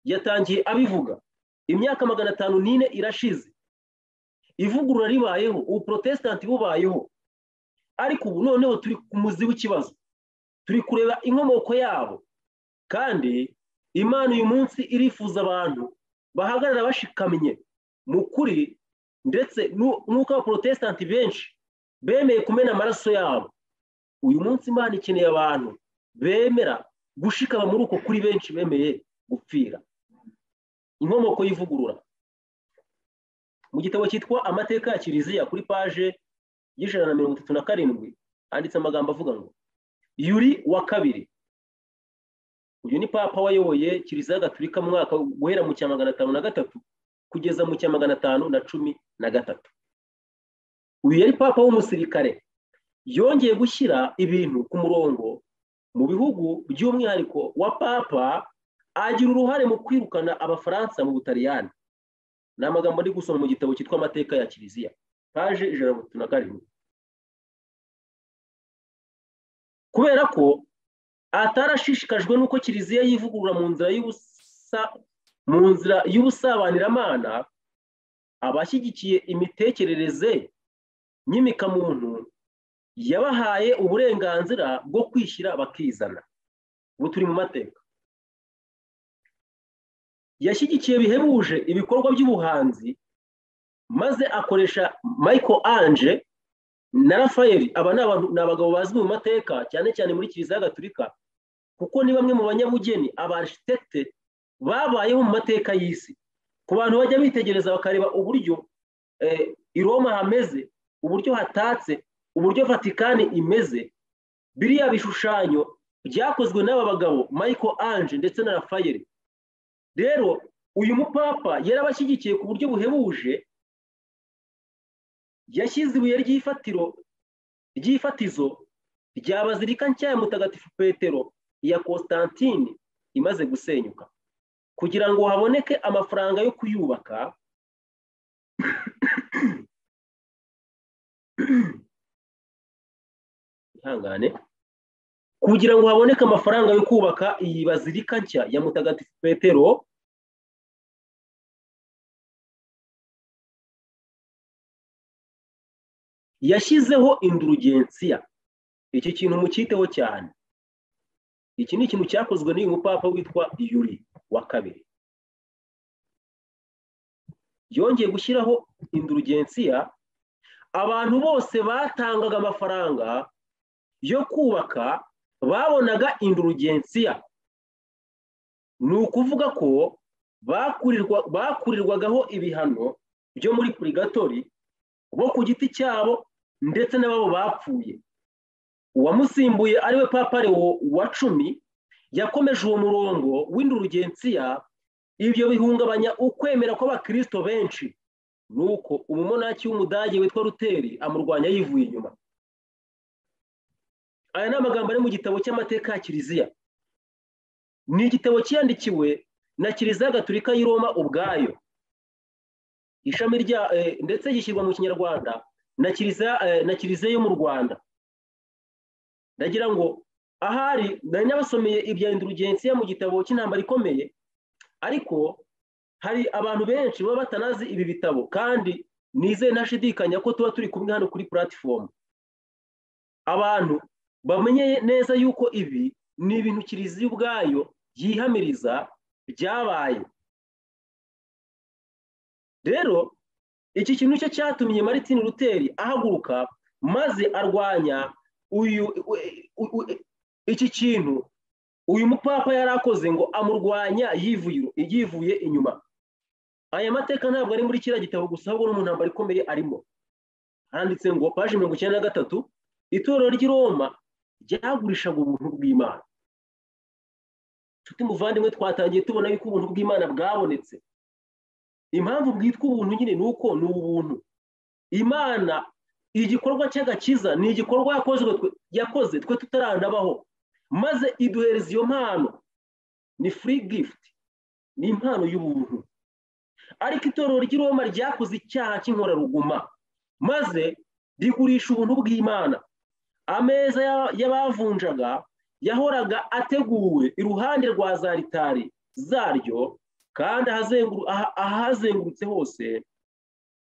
yatangiye abivuga. Imyaka 504 irashize ivugurura ribayeho, ubuprotestanti bubayeho. Ariko ubu noneho turi ku muzi w'ikibazo, turi kureba inkomoko yabo. Kandi Imana uyu munsi irifuza abantu bahagarara bashikamye mu kuri, ndetse nuko abaprotestanti benshi bemeye kumena amaraso yabo. Uyu munsi Imana ikeneye abantu bemera gushikama muri uko kuri, benshi bemeye gupfira. Inkomoko y'ivugurura mu gitabo cyitwa Amateka ya Kiliziya kuri page y'137 handitse amagambo avuga ngo Yuri wa kabiri, uyu ni papa wayoboye Kiliziya Gatolika mu mwaka guhera mu cya 503 kugeza mu cya 513. uyu yari papa w'umusirikare yongeye gushyira ibintu ku murongo mu bihugu by'umwihariko wa papa agira uruhare mu kwirukana abafaransa mu Butaliyani. Ni amagambo ari gusoma mu gitabo cyitwa Amateka ya Kiliziya, paje 137. Kubera ko atarashishikajwe n'uko Kiliziya yivugurura mu nzira y'ubusabaniramana, abashyigikiye imitekerereze nyimikamuntu yabahaye uburenganzira bwo kwishyira bakizana. Ubu turi mu mateka. Yashyigikiye bihebuje ibikorwa by'ubuhanzi, maze akoresha Michael Angelo na Raphael. Aba ni abagabo bazwi mu mateka cyane cyane muri Kiliziya Gatolika, kuko ni bamwe mu banyabugeni, abarchitecte babayeho mu mateka y'isi. Ku bantu bajya bitegereza bakareba uburyo i Roma hameze, uburyo hatatse, uburyo Vatikani imeze, biriya bishushanyo byakozwe n'aba bagabo Michael Angelo ndetse na Raphael. Rero uyu mupapa yarabashyigikiye ku buryo buhebuje, yashyize ibuye ry'ifatizo rya bazilika nshya ya Mutagatifu Petero ya Constantine imaze gusenyuka, kugira ngo haboneke amafaranga yo kuyubaka. Kugira ngo haboneke amafaranga yo kubaka iyi bazilika nshya ya Mutagatifu Petero, yashyizeho indurugensiya. Iki kintu mucyiteho cyane. Iki ni ikintu cyakozwe n'uyu mupapa witwa Yuri wa kabiri. Yongeye gushyiraho indurugensiya, abantu bose batangaga amafaranga yo kubaka babonaga indurugensiya. Ni ukuvuga ko bakurirwagaho ibihano byo muri purigatori, bo ku giti cyabo ndetse n'ababo bapfuye. Uwamusimbuye ariwe Papa Leo wa 10 yakomeje uwo murongo w'indurugensiya. Ibyo bihungabanya ukwemera kw'abakristo benshi, nuko umumonaki w'umudage witwa Luteri amurwanya yivuye inyuma. Aya ni amagambo ari mu gitabo cy'amateka ya Kiliziya. Ni igitabo cyandikiwe na Kiliziya Gatolika y'i Roma ubwayo, ishami rya ndetse gishyirwa mu Kinyarwanda na Kiliziya yo mu Rwanda. Ndagira ngo ahari nari nabasomeye ibya indurugensiya mu gitabo cy'intambara ikomeye, ariko hari abantu benshi baba batanazi ibi bitabo, kandi nizeye ntashidikanya ko tuba turi kumwe hano kuri platform. Abantu bamenye neza yuko ibi ni ibintu Kiliziya ubwayo yihamiriza byabaye. Rero iki kintu cyo cyatumye Martin Luther ahaguruka maze arwanya iki kintu uyu mupapa yarakoze, ngo amurwanya yivuye inyuma. Aya mateka ntabwo ari muri kiriya gitabo gusa, ahubwo no mu ntambara ikomeye arimo. Handitse ngo paje 93, itorero ry'i Roma ryagurishaga ubuntu bw'Imana. Nshuti muvandimwe, twatangiye tubona yuko ubuntu bw'Imana bwabonetse. Impamvu bwitwa ubuntu nyine nuko ni ubuntu. Imana, igikorwa cy'agakiza ni igikorwa yakoze twe tutaranabaho, maze iduhereza iyo mpano. Ni free gift, ni impano y'ubuntu. Ariko itorero ry'i Roma ryakoze icyaha cy'inkoraruguma, maze rigurisha ubuntu bw'Imana. Ameza y'abavunjaga yahoraga ateguwe iruhande rwa za alitari zaryo, kandi ahazengurutse hose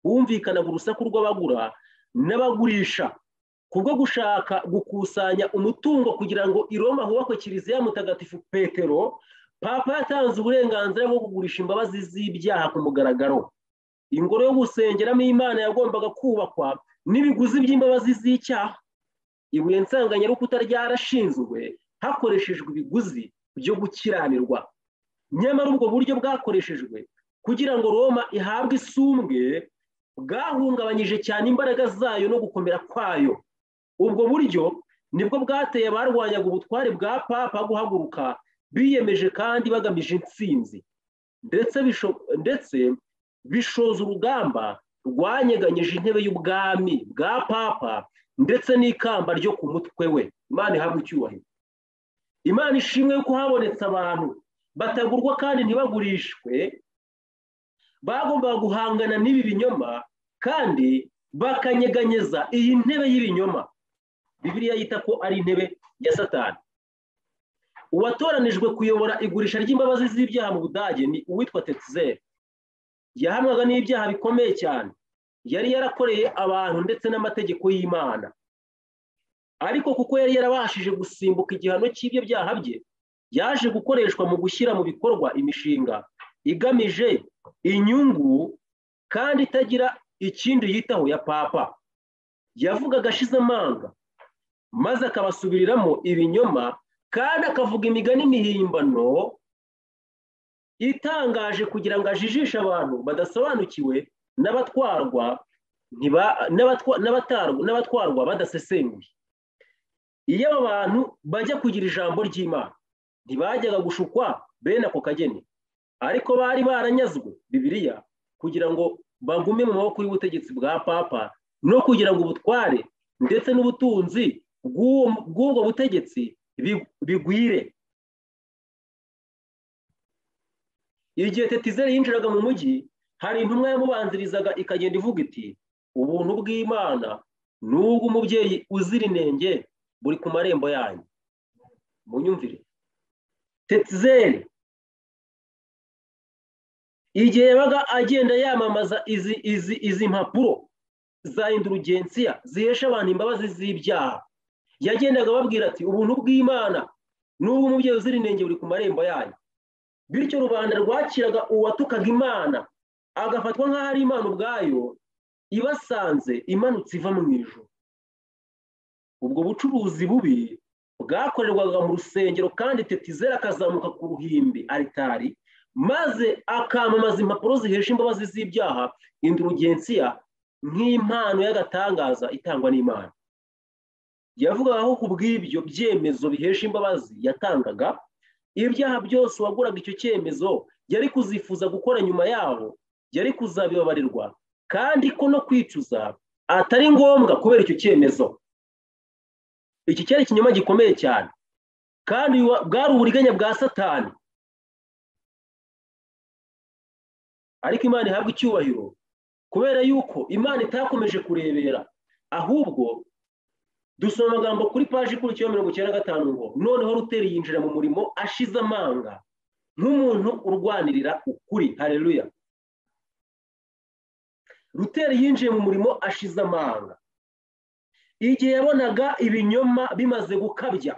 humvikanaga urusaku rw'abagura n'abagurisha, kubwo gushaka gukusanya umutungo kugira ngo i Roma hubakwe Kiliziya ya Mutagatifu Petero. Papa yatanze uburenganzira bwo kugurisha imbabazi z'ibyaha ku mugaragaro. Ingoro yo gusengeramo Imana yagombaga kubakwa n'ibiguzi by'imbabazi z'icyaha. Ibuye nsanganyarukuta ryarashinzwe hakoreshejwe ibiguzi byo gukiranirwa. Nyamara ubwo buryo bwakoreshejwe kugira ngo Roma ihabwe isumbwe bwahungabanyije cyane imbaraga zayo no gukomera kwayo. Ubwo buryo nibwo bwateye abarwanyaga ubutware bwa papa guhaguruka, biyemeje kandi bagamije intsinzi, ndetse bishoza urugamba rwanyeganyije intebe y'ubwami bwa papa ndetse n'ikamba ryo ku mutwe we. Imana ihabwa icyubahiro. Imana ishimwe yuko habonetse abantu batagurwa kandi ntibagurishwe, bagombaga guhangana n'ibi binyoma kandi bakanyeganyeza iyi ntebe y'ibinyoma Bibiliya yita ko ari intebe ya Satani. Uwatoranijwe kuyobora igurisha ry'imbabazi z'ibyaha mu Budage ni uwitwa Tetzel. Yahamwaga n'ibyaha bikomeye cyane yari yarakoreye abantu ndetse n'amategeko y'Imana, ariko kuko yari yarabashije gusimbuka igihano cy'ibyo byaha bye, yaje gukoreshwa mu gushyira mu bikorwa imishinga igamije inyungu kandi itagira ikindi yitaho ya papa. Yavugaga ashize amanga maze akabasubiriramo ibinyoma kandi akavuga imigani mihimbano itangaje kugira ngo ajijishe abantu badasobanukiwe n'abatwarwa badasesenguye. Iyo aba bantu bajya kugira ijambo ry'Imana ntibajyaga gushukwa bene ako kageni, ariko bari baranyazwe Bibiliya kugira ngo bagume mu maboko y'ubutegetsi bwa papa no kugira ngo ubutware ndetse n'ubutunzi bw'ubwo butegetsi bigwire. Igihe Tetzel yinjiraga mu mujyi, hari intumwa yamubanzirizaga ikagenda ivuga iti, ubuntu bw'Imana n'ubw'umubyeyi uzira inenge buri ku marembo yanyu. Munyumvire, Tetzel igihe yabaga agenda yamamaza izi mpapuro za indulgensiya zihesha abantu imbabazi z'ibyaha, yagendaga ababwira ati ubuntu bw'Imana n'ubw'umubyeyi uzira inenge buri ku marembo yanyu. Bityo rubanda rwakiraga uwatukaga Imana agafatwa nk'aho ari Imana ubwayo ibasanze imanutse iva mu ijuru. Ubwo bucuruzi bubi bwakorerwaga mu rusengero kandi Tetzel akazamuka ku ruhimbi aritari maze akamamaza impapuro zihesha imbabazi z'ibyaha indulgensiya nk'impano y'agatangaza itangwa n'Imana. Yavugaga ko ku bw'ibyo byemezo bihesha imbabazi yatangaga, ibyaha byose uwaguraga icyo cyemezo yari kuzifuza gukora nyuma yaho yari kuzabibabarirwa, kandi ko no kwicuza atari ngombwa kubera icyo cyemezo. Iki cyari ikinyoma gikomeye cyane kandi bwari uburiganya bwa Satani. Ariko Imana ihabwa icyubahiro kubera yuko Imana itakomeje kurebera, ahubwo dusoma amagambo kuri paji ikurikiyeho 95 ngo noneho Luteri yinjira mu murimo ashize amanga nk'umuntu urwanirira ukuri. Haleluya. Luteri yinjiye mu murimo ashize amanga igihe yabonaga ibinyoma bimaze gukabya,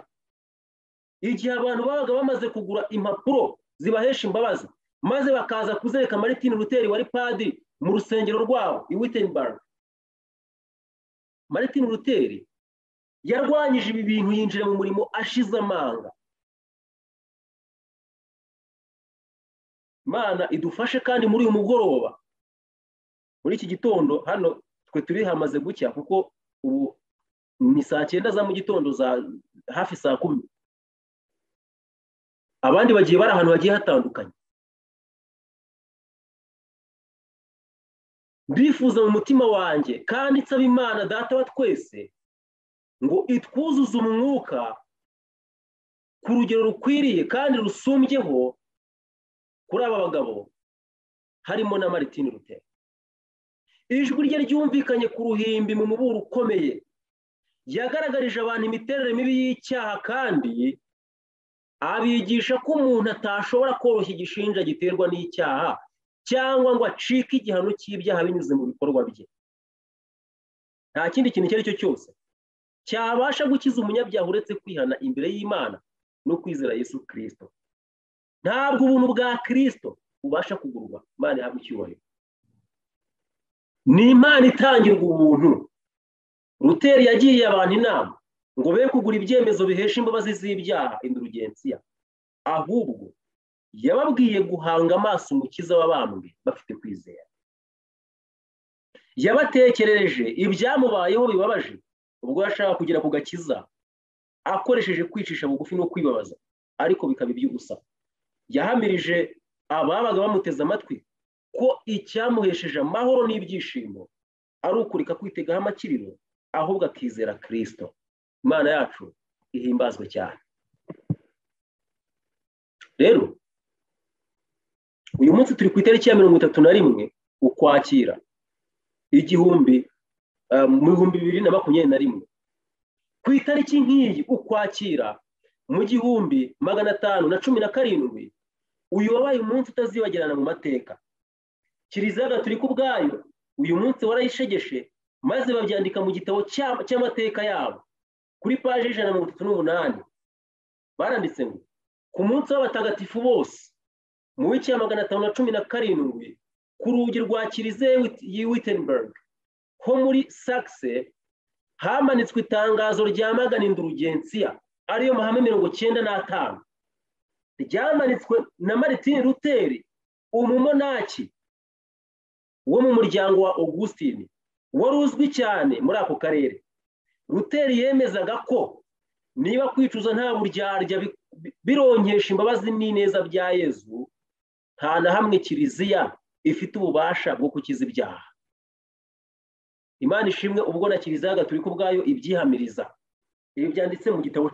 igihe abantu babaga bamaze kugura impapuro zibahesha imbabazi maze bakaza kuzereka Martin Luther wari padiri mu rusengero rwabo i Wittenberg. Martin Luther yarwanyije ibi bintu, yinjira mu murimo ashize amanga. Imana idufashe kandi muri uyu mugoroba, muri iki gitondo hano twe turi hamaze gucya kuko ubu ni saa 9 za mu gitondo, za hafi saa 10. Abandi bagiye bari ahantu hagiye hatandukanye. Ndifuza mu mutima wanjye kandi nsaba Imana Data wa twese ngo itwuzuze umwuka ku rugero rukwiriye kandi rusumbyeho kuri aba bagabo harimo na Martin Luther. Ijwi rye ryumvikanye ku ruhimbi mu muburo ukomeye, yagaragarije abantu imiterere mibi y'icyaha kandi abigisha ko umuntu atashobora koroshya igishinja giterwa n'icyaha cyangwa ngo acike igihano cy'ibyaha binyuze mu bikorwa bye. Nta kindi kintu icyo ari cyo cyose cyabasha gukiza umunyabyaha uretse kwihana imbere y'Imana no kwizera Yesu Kristo. Ntabwo ubuntu bwa Kristo bubasha kugurwa. Imana ihabwe icyubahiro. Ni Imana itangirwa ubuntu. Luther yagiriye abantu inama ngo be kugura ibyemezo bihesha imbabazi z'ibyaha indulgensiya, ahubwo yababwiye guhanga amaso umukiza w'abambwe bafite kwizera. Yabatekerereje ibyamubayeho bibabaje ubwo yashaka kugera ku gakiza akoresheje kwicisha bugufi no kwibabaza, ariko bikaba iby'ubusa. Yahamirije ababaga bamuteze amatwi ko icyamuhesheje amahoro n'ibyishimo ari ukureka kwitegaho amakiriro ahubwo akizera Kristo. Imana yacu ihimbazwe cyane. Rero uyu munsi turi ku itariki ya 31 Ukwakira mu 2021. Ku itariki nk'iyi Ukwakira mu 1517 uyu wabaye umunsi utazibagirana mu mateka. Kiliziya Gatolika ubwayo uyu munsi warayishegeshe maze babyandika mu gitabo cy'amateka yabo. Kuri paje 138 baranditse ngo ku munsi w'abatagatifu bose mu w'iki ya 517 ku rugi rwa Kiliziya y'i Wittenberg ho muri Saxe hamanitswe itangazo ryamagana indurugensiya ariyo mahame 95. Ryamanitswe na Martin Luther, umumonaki wo mu muryango wa Augustine wari uzwi cyane muri ako karere. Luther yemezaga ko niba kwicuza nta buryarya bironkesha imbabazi n'ineza bya Yezu, nta na hamwe Kiliziya ifite ububasha bwo kukiza ibyaha. Imana ishimwe ubwo na Kiliziya Gatolika ubwayo ibyihamiriza. Ibi byanditse mu gitabo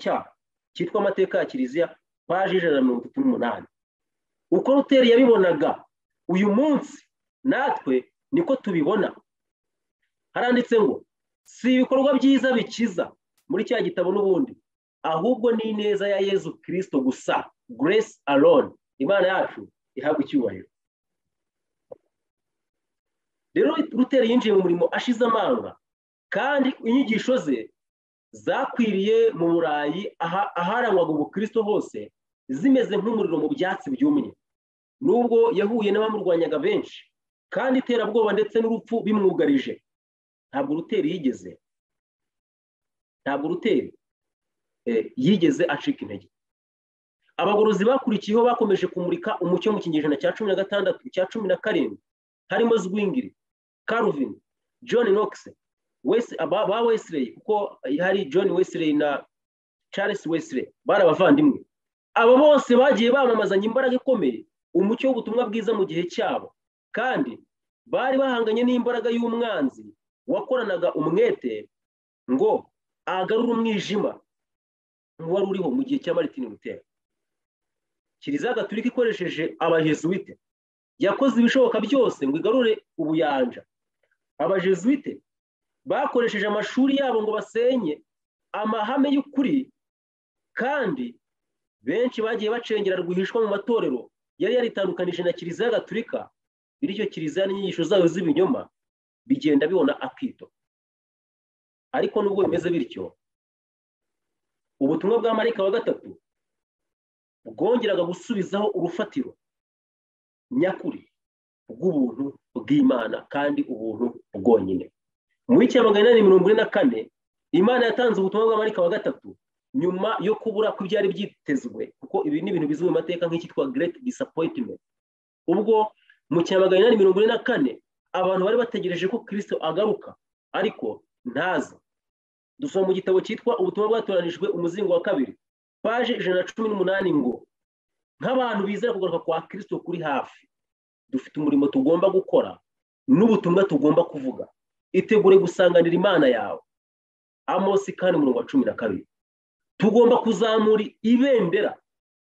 cyitwa Amateka ya Kiliziya paje 138. Uko Luther yabibonaga uyu munsi natwe niko tubibona. Haranditse ngo si ibikorwa byiza bikiza muri cya gitabo n'ubundi, ahubwo ni ineza ya Yezu Kristo gusa, grace alone. Imana yacu ihabwa icyubahiro. Rero Luther yinjiye mu murimo ashize amanga, kandi inyigisho ze zakwiriye mu Burayi aharangwaga ubukristo hose zimeze nk'umuriro mu byatsi byumye. Nubwo yahuye n'abamurwanyaga benshi kandi iterabwoba ndetse n'urupfu bimwugarije, ntabwo Luther yigeze acika intege. Abagorozi bakurikiyeho bakomeje kumurika umucyo mu kinyejana cya 16 cya 17, harimo Zwingli, Calvin, John Knox, Wesley, kuko hari John Wesley na Charles Wesley bari abavandimwe. Aba bose bagiye bamamazanya imbaraga ikomeye umucyo w'ubutumwa bwiza mu gihe cyabo, kandi bari bahanganye n'imbaraga y'umwanzi wakoranaga umwete ngo agarure umwijima wari uriho mu gihe cya Martin Luther. Kiliziya Gatolika ikoresheje abajesuite yakoze ibishoboka byose ngo igarure ubuyanja. Abajesuite bakoresheje amashuri yabo ngo basenye amahame y'ukuri, kandi benshi bagiye bacengera rwihishwa mu matorero yari yaritandukanije na Kiliziya Gatolika, bityo Kiliziya n'inyigisho zayo z'ibinyoma bigenda bibona akito. Ariko nubwo bimeze bityo, ubutumwa bwa Marayika wa gatatu bwongeraga gusubizaho urufatiro nyakuri bw'ubuntu bw'Imana, kandi ubuntu bwonyine. Mu w'iki ya 844 Imana yatanze ubutumwa bwa Marayika wa gatatu nyuma yo kubura ku byari byitezwe, kuko ibi ni ibintu bizwi mu mateka nk'icyitwa Great Disappointment. Ubwo mu cya 844 abantu bari bategereje ko Kristo agaruka, ariko ntaza. Dusoma mu gitabo cyitwa Ubutumwa bwatoranijwe umuzingo wa 2 paje 118 ngo nk'abantu bizera kugaruka kwa Kristo kuri hafi, dufite umurimo tugomba gukora n'ubutumwa tugomba kuvuga. Itegure gusanganira Imana yawe. Amosi kandi umurongo wa 12. Tugomba kuzamura ibendera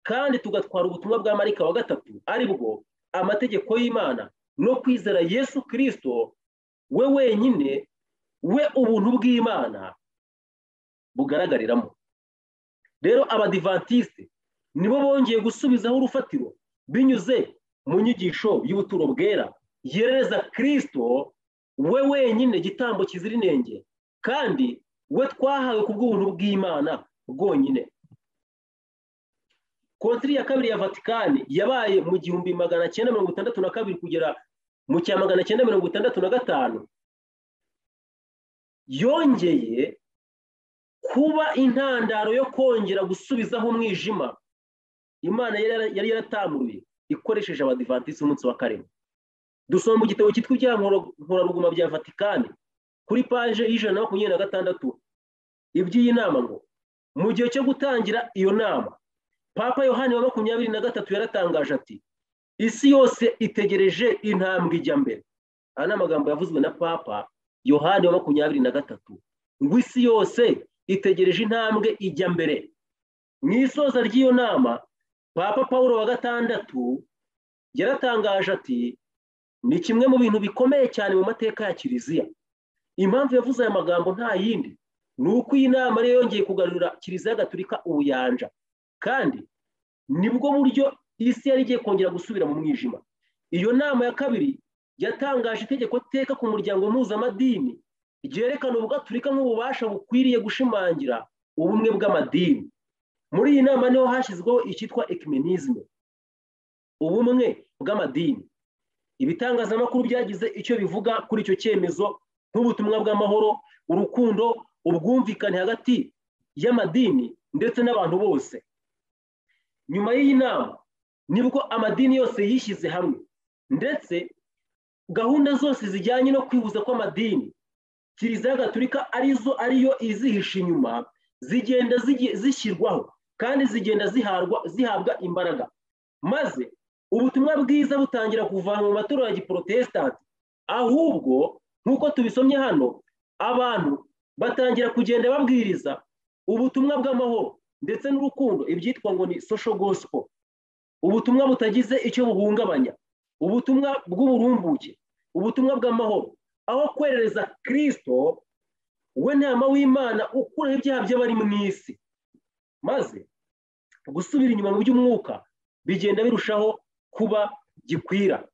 kandi tugatwara ubutumwa bwa Marayika wa gatatu, ari bwo amategeko y'Imana no kwizera Yesu Kristo we wenyine, we ubuntu bw'Imana bugaragariramo. Rero abadivantiste nibo bongeye gusubizaho urufatiro binyuze mu nyigisho y'ubuturo bwera yereza Kristo we wenyine gitambo kizira inenge, kandi we twahawe ku bw'ubuntu bw'Imana bwonyine. Konsili ya kabiri ya Vatikani yabaye mu 1962 kugera mu cya 1965, yongeye kuba intandaro yo kongera gusubizaho umwijima Imana yari yaratamuruye ikoresheje abadivantisi umunsi wa karindwi. Dusoma mu gitabo cyitwa ibyankoraruguma bya Vatikani kuri paje 126 iby'iyi nama ngo mu gihe cyo gutangira iyo nama Papa Yohani wa 23 yaratangaje ati isi yose itegereje intambwe ijya mbere. Aya ni amagambo yavuzwe na papa Yohani wa 23 ngo isi yose itegereje intambwe ijya mbere. Mu isoza ry'iyo nama papa Paulo wa gatandatu yaratangaje ati ni kimwe mu bintu bikomeye cyane mu mateka ya Kiliziya. Impamvu yavuze aya magambo nta yindi ni uko iyi nama rero yongeye kugarura Kiliziya Gatolika ubuyanja, kandi nibwo buryo isi yari igiye kongera gusubira mu mwijima. Iyo nama ya kabiri yatangaje itegeko teka ku muryango mpuzamadini ryerekana Ubugatolika nk'ububasha bukwiriye gushimangira ubumwe bw'amadini. Muri iyi nama niho hashyizweho icyitwa ecumenisme, ubumwe bw'amadini. Ibitangazamakuru byagize icyo bivuga kuri icyo cyemezo nk'ubutumwa bw'amahoro, urukundo, ubwumvikane hagati y'amadini ndetse n'abantu bose. Nyuma y'iyi nama nibwo amadini yose yishyize hamwe, ndetse gahunda zose zijyanye no kwihuza kw'amadini Kiliziya Gatolika ariyo izihisha inyuma zigenda zishyirwaho kandi zigenda zihabwa imbaraga, maze ubutumwa bwiza butangira kuva mu matorero ya Giprotestanti. Ahubwo nk'uko tubisomye hano, abantu batangira kugenda babwiriza ubutumwa bw'amahoro ndetse n'urukundo, ibyitwa ngo ni social gospel, ubutumwa butagize icyo buhungabanya, ubutumwa bw'uburumbuke, ubutumwa bw'amahoro, aho kwerereza Kristo we ntama w'Imana ukuraho ibyaha by'abari mu isi, maze gusubira inyuma mu by'umwuka bigenda birushaho kuba gikwira.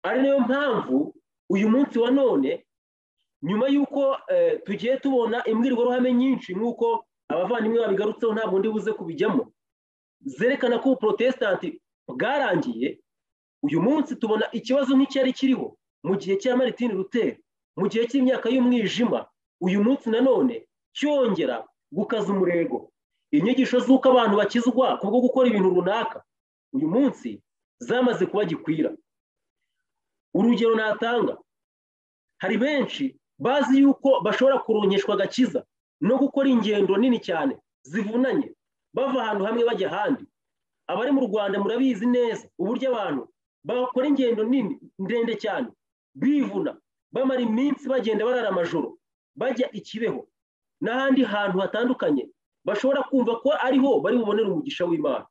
Ari nayo mpamvu uyu munsi wa none, nyuma y'uko tugiye tubona imbwirwaruhame nyinshi nk'uko abavandimwe babigarutseho, ntabwo ndi buze kubijyamo, zerekana ko Ubuprotestanti bwarangiye, uyu munsi tubona ikibazo nk'icyari kiriho mu gihe cya Martin Luther, mu gihe cy'imyaka y'umwijima, uyu munsi nanone cyongera gukaza umurego. Inyigisho z'uko abantu bakizwa kubwo gukora ibintu runaka uyu munsi zamaze kuba gikwira. Urugero natanga, hari benshi bazi yuko bashobora kuronkeshwa agakiza no gukora ingendo nini cyane zivunanye bava ahantu hamwe bajya ahandi. Abari mu Rwanda murabizi neza uburyo abantu bakora ingendo nini ndende cyane bivuna, bamara iminsi bagenda barara amajoro bajya i Kibeho n'ahandi hantu hatandukanye bashobora kumva ko ariho bari bubonera umugisha w'Imana.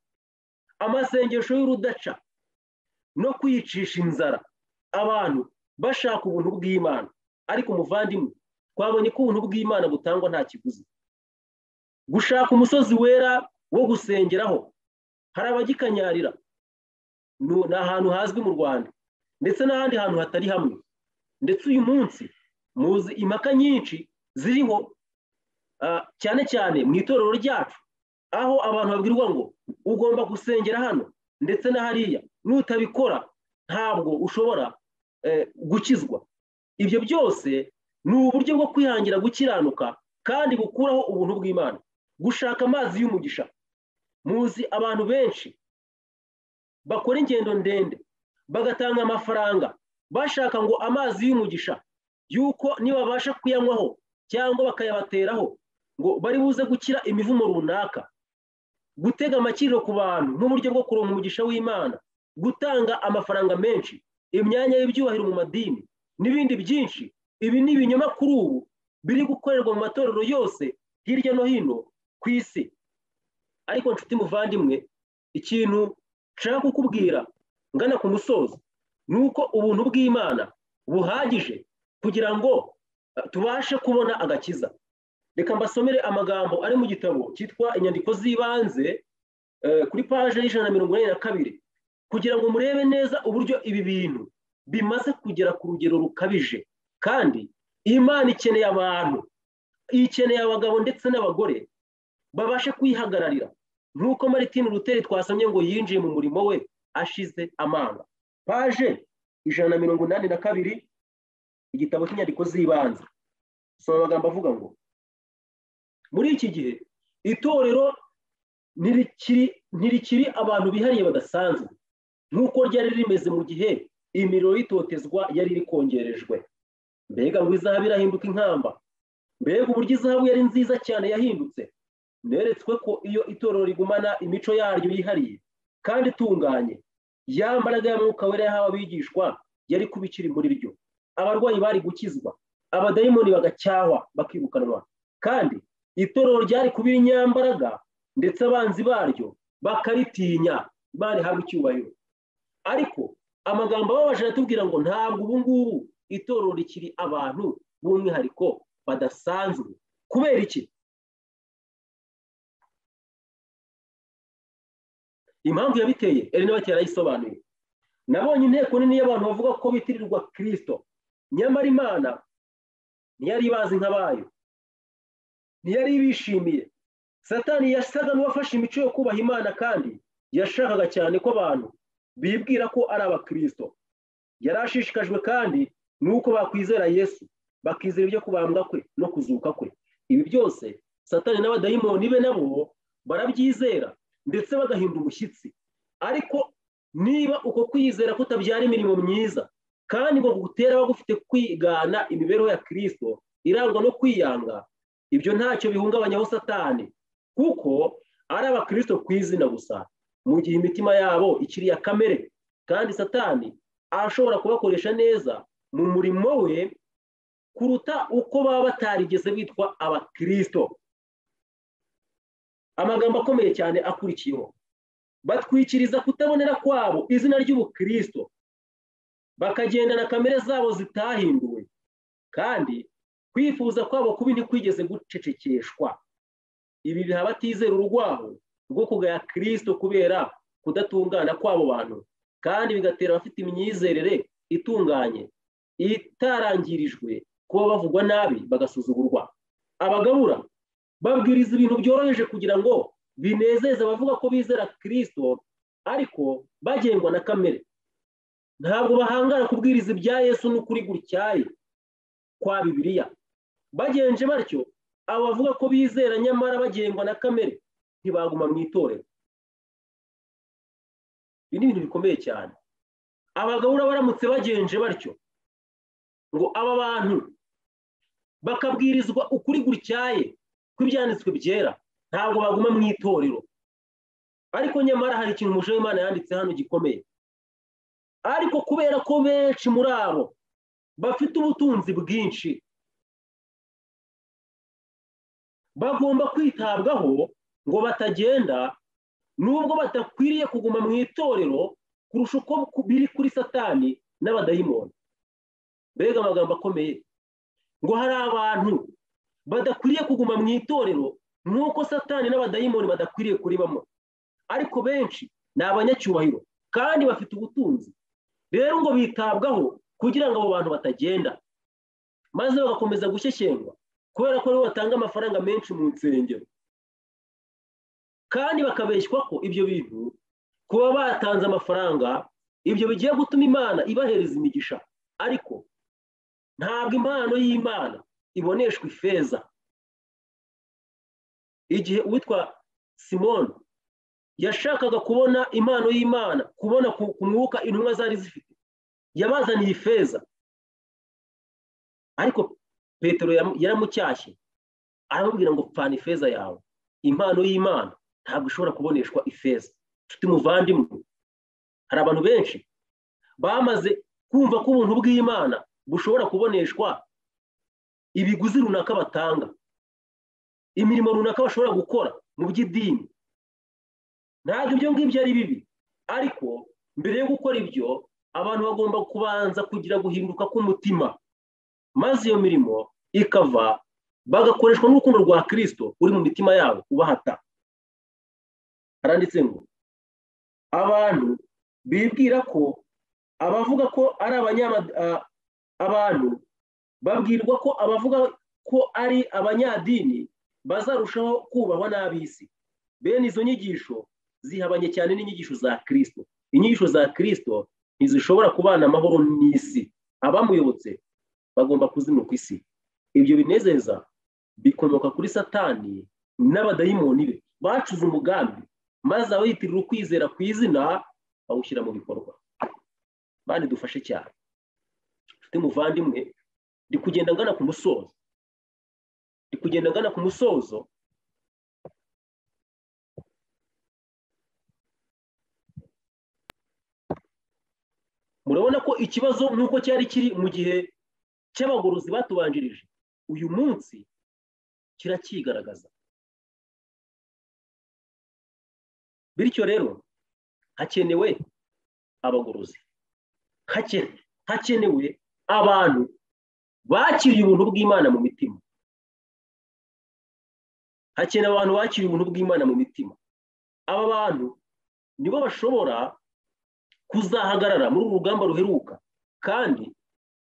Amasengesho y'urudaca no kwiyicisha inzara, abantu bashaka ubuntu bw'Imana. Ariko umuvandimwe, twabonye ko ubuntu bw'Imana butangwa nta kiguzi. Gushaka umusozi wera wo gusengeraho, hari abagikanyarira, ni ahantu hazwi mu Rwanda ndetse n'ahandi hantu hatari hamwe. Ndetse uyu munsi muzi impaka nyinshi ziriho, cyane cyane mu itorero ryacu, aho abantu babwirwa ngo ugomba gusengera hano ndetse na hariya, nutabikora ntabwo ushobora gukizwa. Ibyo byose ni uburyo bwo kwihangira gukiranuka kandi bukuraho ubuntu bw'Imana. Gushaka amazi y'umugisha, muzi abantu benshi bakora ingendo ndende bagatanga amafaranga bashaka ngo amazi y'umugisha yuko nibabasha kuyanywaho cyangwa bakayabateraho ngo bari buze gukira imivumo runaka. Gutega amakiriro ku bantu nk'uburyo bwo kuronka umugisha w'Imana, gutanga amafaranga menshi, imyanya y'ibyubahiro mu madini n'ibindi byinshi. Ibi ni ibinyoma kuri ubu biri gukorerwa mu matorero yose hirya no hino ku isi. Ariko nshuti muvandimwe, ikintu nshaka kukubwira ngana ku musozo ni uko ubuntu bw'Imana buhagije kugira ngo tubashe kubona agakiza. Reka mbasomere amagambo ari mu gitabo cyitwa Inyandiko z'ibanze kuri paje y'142 kugira ngo murebe neza uburyo ibi bintu bimaze kugera ku rugero rukabije. Kandi Imana ikeneye abantu, ikeneye abagabo ndetse n'abagore babashe kwihagararira, nk'uko Martin Luther twasomye ngo yinjiye mu murimo we ashize amanga. Paje 182 igitabo cy'Inyandiko z'ibanze, soma amagambo avuga ngo muri iki gihe itorero ntirikiri abantu bihariye badasanzwe nk'uko ryari rimeze mu gihe imiriro y'itotezwa yari rikongerejwe. Mbega ngo izahabu irahinduka inkamba, mbega uburyo izahabu yari nziza cyane yahindutse. Neretswe ko iyo itorero rigumana imico yaryo yihariye kandi itunganye, ya mbaraga y'umwuka wera yahawe abigishwa yari kuba ikiri muri ryo. Abarwayi bari gukizwa, abadayimoni bagacyahwa bakirukanwa, kandi itorero ryari kuba inyambaraga ndetse abanzi baryo bakaritinya. Imana ihabwe icyubahiro. Ariko amagambo ababaje aratubwira ngo ntabwo ubu ngubu itorero rikiri abantu b'umwihariko badasanzwe. Kubera iki? Impamvu yabiteye Ellen White yarayisobanuye. Nabonye inteko nini y'abantu bavuga ko bitirirwa Kristo, nyamara Imana ntiyari ibazi nk'abayo, ntiyari ibishimiye. Satani yasaga n'uwafashe imico yo kubaha Imana, kandi yashakaga cyane ko abantu bibwira ko ari abakristo. Yari ashishikajwe kandi nuko bakwizera Yesu, bakizera ibyo kubambwa kwe no kuzuka kwe. Ibi byose Satani n'abadayimoni be nabo barabyizera ndetse bagahinda umushyitsi. Ariko niba uko kwizera kutabyara imirimo myiza, kandi ngo gutera bagufite kwigana imibereho ya Kristo irangwa no kwiyanga, ibyo ntacyo bihungabanyaho Satani, kuko ari abakristo ku izina gusa, mu gihe imitima yabo ikiri ya kamere. Kandi Satani ashobora kubakoresha neza mu murimo we kuruta uko baba batarigeze bitwa abakristo. Amagambo akomeye cyane akurikiyeho: batwikiriza kutabonera kwabo izina ry'ubukristo, bakagendana kamere zabo zitahinduwe, kandi kwifuza kwabo kubi ntikwigeze gucecekeshwa. Ibi biha batizera urugwaho rwo kugaya Kristo kubera kudatungana kwabo bantu, kandi bigatera abafite imyizerere itunganye itarangirijwe kuba bavugwa nabi bagasuzugurwa. Abagabura babwiriza ibintu byoroheje kugira ngo binezeze abavuga ko bizera Kristo, ariko bagengwa na kamere. Ntabwo bahangara kubwiriza ibya Yesu n'ukuri gutyaye kwa Bibiliya. Bagenje batyo, abo bavuga ko bizera nyamara bagengwa na kamere ntibaguma mu itorero. Ibi ni ibintu bikomeye cyane. Abagabura baramutse bagenje batyo ngo aba bantu bakabwirizwa ukuri gutyaye kw'ibyanditswe byera, ntabwo baguma mu itorero. Ariko nyamara hari ikintu umuje w'Imana yanditse hano gikomeye. Ariko kubera ko benshi muri abo bafite ubutunzi bwinshi, bagomba kwitabwaho ngo batagenda, nubwo batakwiriye kuguma mu itorero kurusha uko biri kuri Satani n'abadayimoni. Mbega amagambo akomeye ngo hari abantu badakwiriye kuguma mu itorero nk'uko Satani n'abadayimoni badakwiriye kuribamo. Ariko benshi ni abanyacyubahiro kandi bafite ubutunzi, rero ngo bitabwaho kugira ngo abo bantu batagenda, maze bagakomeza gushyeshyengwa kubera ko aribo batanga amafaranga menshi mu nsengero, kandi bakabeshywa ko ibyo bintu kuba batanze amafaranga ibyo bigiye gutuma Imana ibahereza imigisha. Ariko ntabwo impano y'Imana iboneshwa ifeza. Igihe uwitwa Simoni yashakaga kubona impano y'Imana, kubona ku mwuka intumwa zari zifite, yabazaniye ifeza. Ariko Petero yaramucyashye, aramubwira ngo pfana ifeza yawe, impano y'Imana ntabwo ishobora kuboneshwa ifeza. Nshuti muvandimwe, hari abantu benshi bamaze kumva ko ubuntu bw'Imana bushobora kuboneshwa ibiguzi runaka batanga, imirimo runaka bashobora gukora mu by'idini. Ntabwo ibyo ngibyo ari bibi, ariko mbere yo gukora ibyo abantu bagomba kubanza kugira guhinduka k'umutima, maze iyo mirimo ikava bagakoreshwa n'urukundo rwa Kristo uri mu mitima yabo ubahata. Haranditse ngo abantu bibwira ko abavuga ko ari abantu babwirwa ko abavuga ko ari abanyadini bazarushaho kubahwa n'ab'isi. Bene izo nyigisho zihabanye cyane n'inyigisho za Kristo. Inyigisho za Kristo ntizishobora kubana amahoro n'isi. Abamuyobotse bagomba kuzinuka isi. Ibyo binezeza bikomoka kuri Satani n'abadayimoni be bacuze umugambi, maze abayitirira ukwizera ku izina bawushyira mu bikorwa. Bandi dufashe cyane. Nshuti muvandimwe, ndi kugenda ngana ku musozo. murabona ko ikibazo nk'uko cyari kiri mu gihe cy'abagorozi batubanjirije uyu munsi kirakigaragaza. Bityo rero hakenewe abagorozi, hakenewe abantu bakiriye ubuntu bw'Imana mu mitima, hakenewe abantu bakiriye ubuntu bw'Imana mu mitima. Aba bantu nibo bashobora kuzahagarara muri uru rugamba ruheruka kandi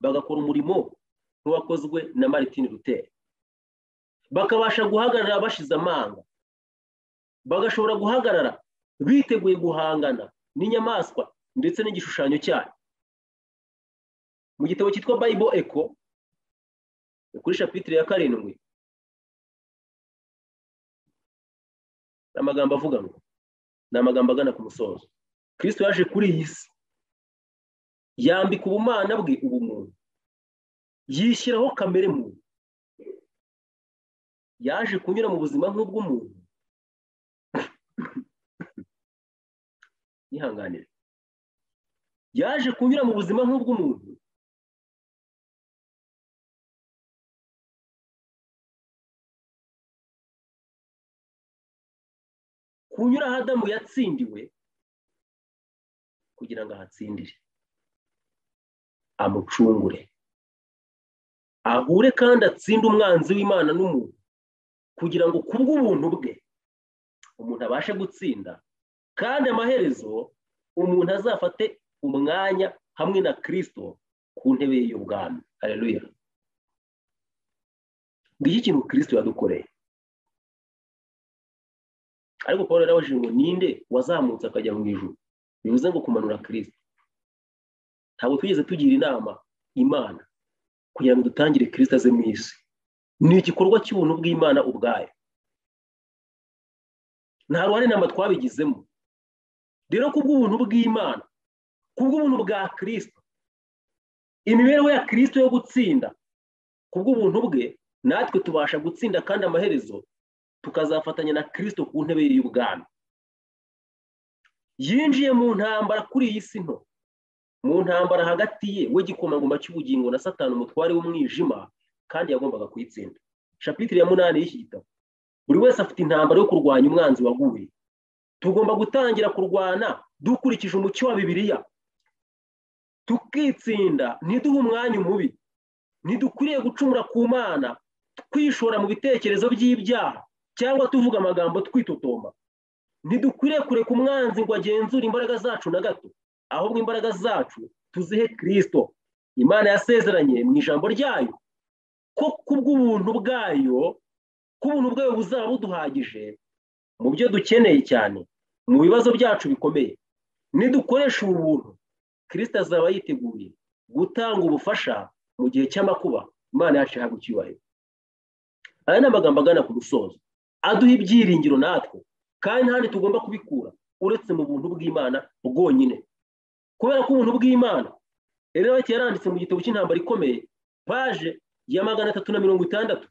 bagakora umurimo nk'uwakozwe na Martin Luther, bakabasha guhagarara bashize amanga, bagashobora guhagarara biteguye guhangana n'inyamaswa ndetse n'igishushanyo cyayo. Mu gitabo cyitwa Bible Echo kuri chapitre ya 7 amagambo avuga ngo ni amagambo agana ku musozo. Kristo yaje kuri iyi si yambika ubumana bwe ubumuntu, yishyiraho kamere muntu, yaje kunyura mu buzima nk'ubw'umuntu. Yihanganire, yaje kunyura mu buzima nk'ubw'umuntu, kunyura aho Adamu yatsindiwe kugira ngo ahatsindire, amucungure, ahure kandi atsinde umwanzi w'Imana n'umuntu, kugira ngo kubw'ubuntu bwe umuntu abashe gutsinda kandi amaherezo umuntu azafate umwanya hamwe na Kristo ku ntebe ye y'ubwami. Haleluya! Ngiki kintu Kristo yadukoreye. Ariko Paulo yarabajije ngo ninde wazamutse akajya mu ijuru? Bivuze ngo kumanura Kristo. Ntabwo twigeze tugira inama Imana kugira ngo dutangire Kristo aze mu isi. Ni igikorwa cy'ubuntu bw'Imana ubwayo, nta ruhare namba twabigizemo. Rero kubw'ubuntu bw'Imana, kubw'ubuntu bwa Kristo, imibereho ya Kristo yo gutsinda, kubw'ubuntu bwe natwe tubasha gutsinda kandi amaherezo tukazafatanya na Kristo ku ntebe ye y'ubwami. Yinjiye mu ntambara kuri iyi si nto, mu ntambara hagati ye we gikomangoma cy'ubugingo na Satani umutware w'umwijima, kandi yagombaga kuyitsinda. Chapitre ya 8 y'iki gitabo, buri wese afite intambara yo kurwanya umwanzi waguye. Tugomba gutangira kurwana dukurikije umucyo wa Bibiliya, tukitsinda, ntiduhe umwanya umubi. Ntidukwiriye gucumura ku Mana twishora mu bitekerezo by'ibyaha cyangwa tuvuga amagambo twitotomba. Ntidukwiriye kureka umwanzi ngo agenzure imbaraga zacu na gato, ahubwo imbaraga zacu tuzihe Kristo. Imana yasezeranye mu ijambo ryayo ko kubw'ubuntu bwayo, kubuntu bwayo buzaba buduhagije mu byo dukeneye cyane mu bibazo byacu bikomeye. Nidukoresha ubu buntu, Kristo azaba yiteguye gutanga ubufasha mu gihe cy'amakuba. Imana yacu ihabwe icyubahiro. Aya ni amagambo agana ku musozo aduha ibyiringiro natwe, kandi ntandi tugomba kubikura uretse mu buntu bw'Imana bwonyine. Kubera ko ubuntu bw'Imana rero yaranditse mu gitabo cy'intambara ikomeye, paje ya 360,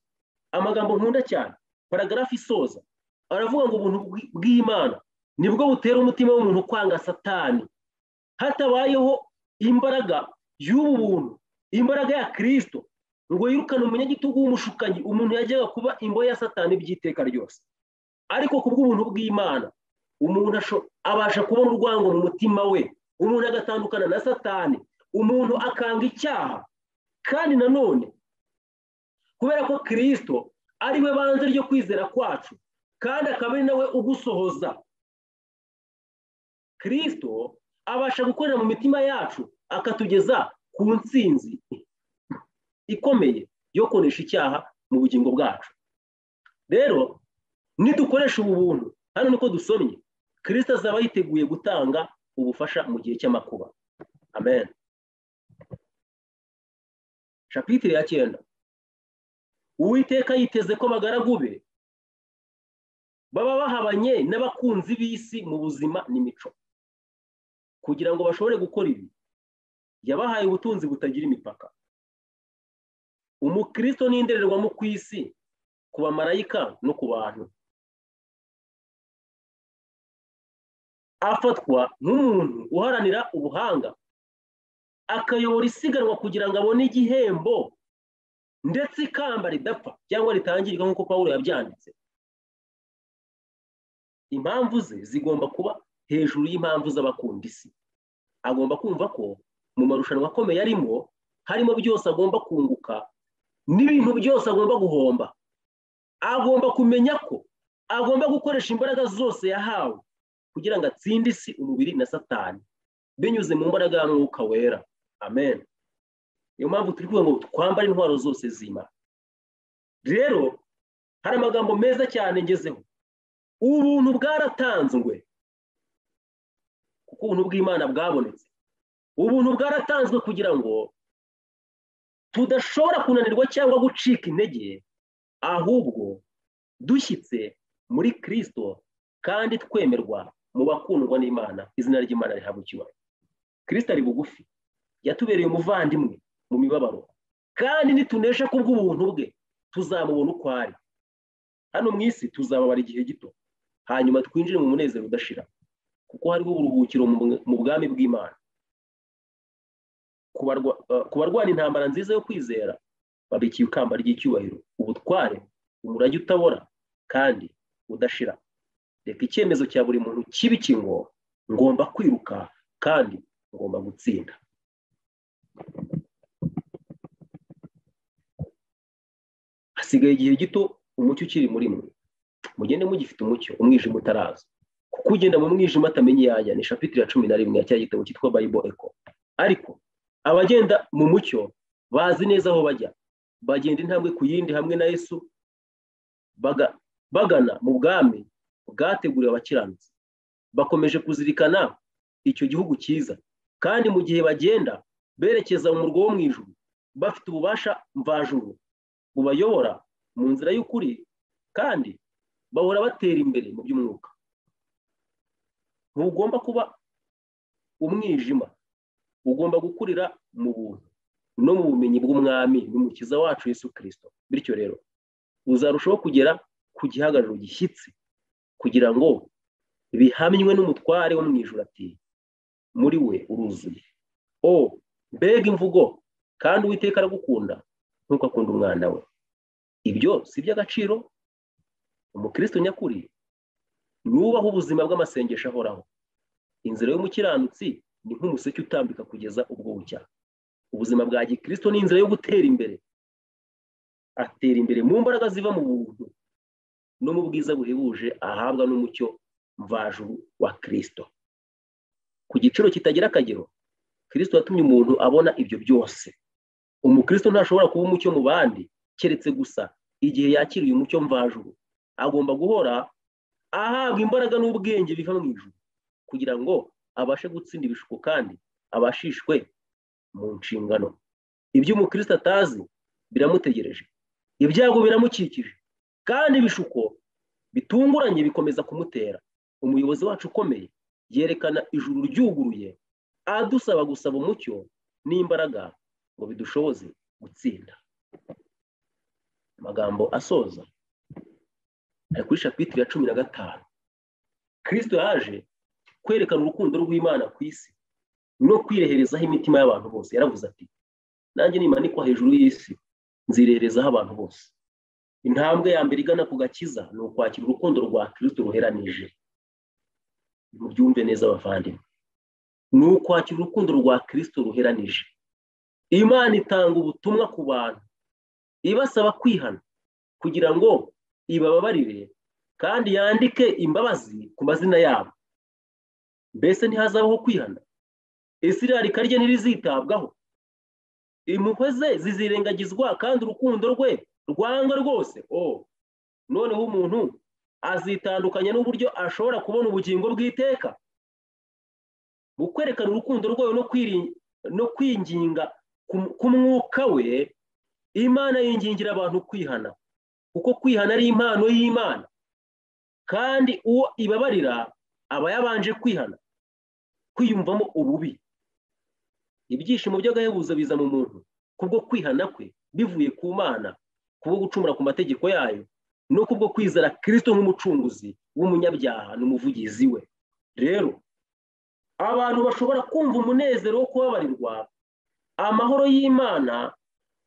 amagambo nkunda cyane, paragrafi isoza aravuga ngo ubuntu bw'Imana nibwo butera umutima w'umuntu kwanga Satani. Hatabayeho imbaraga y'ubu buntu, imbaraga ya Kristo ngo yirukane umunyagitugu w'umushukanyi, umuntu yajyaga kuba imbohe ya Satani by'iteka ryose. Ariko kubw'ubuntu bw'Imana umuntu abasha kubona urwango mu mutima we, umuntu agatandukana na Satani, umuntu akanga icyaha. Kandi nanone kubera ko Kristo ari we banze ryo kwizera kwacu, kandi akaba ari nawe ugusohoza, Kristo abasha gukorera mu mitima yacu akatugeza ku ntsinzi ikomeye yo kunesha icyaha mu bugingo bwacu. Rero nidukoresha ubu buntu, hano niko dusomye, Kristo azaba yiteguye gutanga ubufasha mu gihe cy'amakuba. Amen. Chapitre ya 9. Uwiteka yiteze ko abagaragu be baba bahabanye n'abakunzi b'isi mu buzima n'imico, kugira ngo bashobore gukora ibi. Yabahaye ubutunzi butagira imipaka. Umukristo ni indererwamo ku isi, ku bamarayika no ku bantu. Afatwa nk'umuntu uharanira ubuhanga akayobora isiganwa kugira ngo abone igihembo ndetse ikamba ridapfa cyangwa ritangirika nk'uko Pawulo yabyanditse. Impamvu ze zigomba kuba hejuru y'impamvu z'abakunda isi. Agomba kumva ko mu marushanwa akomeye arimo harimo byose agomba kunguka n'ibintu byose agomba guhomba. Agomba kumenya ko agomba gukoresha imbaraga zose yahawe kugira ngo atsinde isi, umubiri na Satani binyuze mu mbaraga ya Mwuka Wera. Amen. Niyo mpamvu turi kuvuga ngo twambare intwaro zose z'Imana. Rero hari amagambo meza cyane ngezeho. Ubuntu bwaratanzwe kuko ubuntu bw'Imana bwabonetse. Ubuntu bwaratanzwe kugira ngo tudashobora kunanirwa cyangwa gucika intege, ahubwo dushyitse muri Kristo kandi twemerwa mu bakundwa n'Imana. Izina ry'Imana rihabwa icyubahiro. Kristo ari bugufi, yatubereye umuvandimwe mu mibabaro, kandi nitunesha kubw'ubuntu bwe tuzamubona uko ari. Hano mu isi tuzababara igihe gito, hanyuma twinjire mu munezero udashira, kuko hariho uburuhukiro mu bwami bw'Imana. Ku barwana intambara nziza yo kwizera babikiye ikamba ry'icyubahiro, ubutware, umurage utabora kandi udashira. Reka icyemezo cya buri muntu kibe ngo ngomba kwiruka kandi ngomba gutsinda. Hasigaye igihe gito umucyo ukiri muri mwe. Mugende mugifite umucyo, umwijima utaraza, kuko ugenda mu mwijima atamenye iyajya. Ni shapitire ya 11 ya cya gitabo cyitwa Bible Echo. Ariko abagenda mu mucyo bazi neza aho bajya, bagenda intambwe ku yindi hamwe na Yesu, bagana mu bwami bwateguriwe abakiranutsi. Bakomeje kuzirikana icyo gihugu cyiza, kandi mu gihe bagenda berekeza mu murwa wo mu ijuru, bafite ububasha mvajuru bubayobora mu nzira y'ukuri, kandi bahora batera imbere mu by'umwuka. Ntugomba kuba umwijima, ugomba gukurira mu buntu no mu bumenyi bw'umwami n'umukiza wacu Yesu Kristo. Bityo rero uzarushaho kugera ku gihagararo gishyitsi, kugira ngo bihamywe n'umutware wo mu ijuru ati muri we uruzuye. Mbega imvugo! Kandi Uwiteka aragukunda nk'uko akunda umwana we. Ibyo si iby'agaciro? Umukristo nyakuri nubaho ubuzima bw'amasengesho ahoraho. Inzira y'umukiranutsi ni nk'umuseke utambika kugeza ubwo bucya. Ubuzima bwa Gikristo ni inzira yo gutera imbere. Atera imbere mu mbaraga ziva mu buntu no mu bwiza buhebuje ahabwa n'umucyo mvajuru wa Kristo. Ku giciro kitagira akagero, Kristo yatumye umuntu abona ibyo byose. Umukristo ntashobora kuba umucyo mu bandi keretse gusa igihe yakiriye umucyo mvajuru. Agomba guhora ahabwa imbaraga n'ubwenge biva mu ijuru, kugira ngo abashe gutsinda ibishuko kandi abashishwe mu nshingano. Ibyo umukristo atazi biramutegereje, ibyago biramukikije, kandi ibishuko bitunguranye bikomeza kumutera. Umuyobozi wacu ukomeye yerekana ijuru ryuguruye, adusaba gusaba umucyo n'imbaraga ngo bidushoboze gutsinda. Amagambo asoza ari kuri shapitire ya 15. Kristo yaje kwerekana urukundo rw'Imana ku isi no kwireherezaho imitima y'abantu bose. Yaravuze ati nanjye nimanikwa hejuru y'isi nzireherezaho abantu bose. Intambwe ya mbere igana ku gakiza ni ukwakira urukundo rwa Kristo ruheranije. Mubyumve neza bavandimwe, ni ukwakira urukundo rwa Kristo ruheranije. Imana itanga ubutumwa ku bantu ibasaba kwihana kugira ngo ibababarire kandi yandike imbabazi ku mazina yabo. Mbese ntihazabaho kwihana? Ese irarika rye ntirizitabwaho? Impuhwe ze zizirengagizwa kandi urukundo rwe rwanga rwose? Noneho umuntu azitandukanya n'uburyo ashobora kubona ubugingo bw'iteka. Mu kwerekana urukundo rwayo no kwinginga ku mwuka we, Imana yingingira abantu kwihana, kuko kwihana ari impano y'Imana, kandi uwo ibabarira aba yabanje kwihana, kwiyumvamo ububi. Ibyishimo by'agahebuzo biza mu muntu kubwo kwihana kwe bivuye ku Mana, kubwo gucumura ku mategeko yayo, no kubwo kwizera Kristo nk'umucunguzi w'umunyabyaha n'umuvugizi we. Rero abantu bashobora kumva umunezero wo kubabarirwa amahoro y'Imana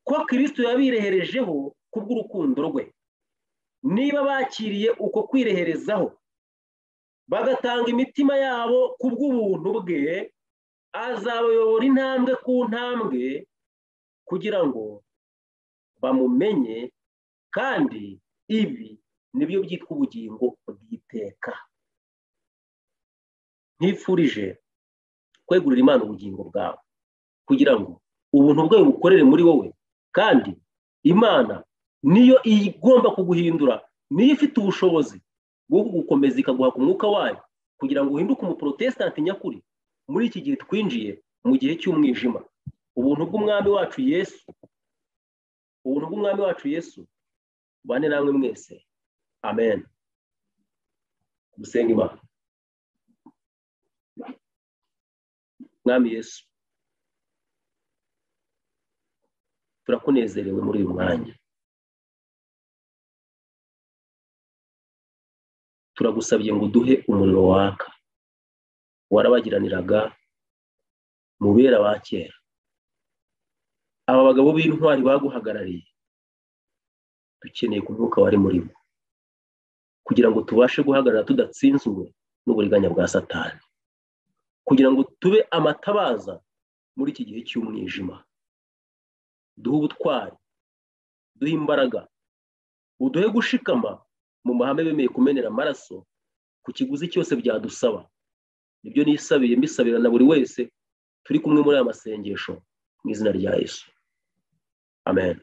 ko Kristo yabireherejeho kubw'urukundo rwe. Niba bakiriye uko kwireherezaho bagatanga imitima yabo kubw'ubuntu bwe, azabayobora intambwe ku ntambwe kugira ngo bamumenye, kandi ibi nibyo byitwa ubugingo bw'iteka. Ntifurije kwegurira Imana ubugingo bwawe kugira ngo ubuntu bwawe bukorere muri wowe, kandi Imana niyo igomba kuguhindura, niyo ifite ubushobozi bwo kugukomeza ikaguha ku mwuka wayo kugira ngo uhinduke umuprotestanti nyakuri muri iki gihe twinjiye mu gihe cy'umwijima. Ubuntu bw'umwami wacu Yesu, ubuntu bw'umwami wacu Yesu bane namwe mwese. Amen. Dusenga Imana. Mwami Yesu, turakunezerewe muri uyu mwanya. Turagusabye ngo duhe umuriro waka warabagiraniraga mu bera ba kera. Aba bagabo b'intwari baguhagarariye, dukeneye ku mwuka wari muri bo kugira ngo tubashe guhagarara tudatsinzwe n'uburiganya bwa Satani, kugira ngo tube amatabaza muri iki gihe cy'umwijima. Duhe ubutwari, duhe imbaraga, uduhe gushikama mu mahame bemeye kumenera amaraso ku kiguzi cyose byadusaba. Nibyo nisabiye mbisabira na buri wese turi kumwe muri aya masengesho mu izina rya Yesu. Amen.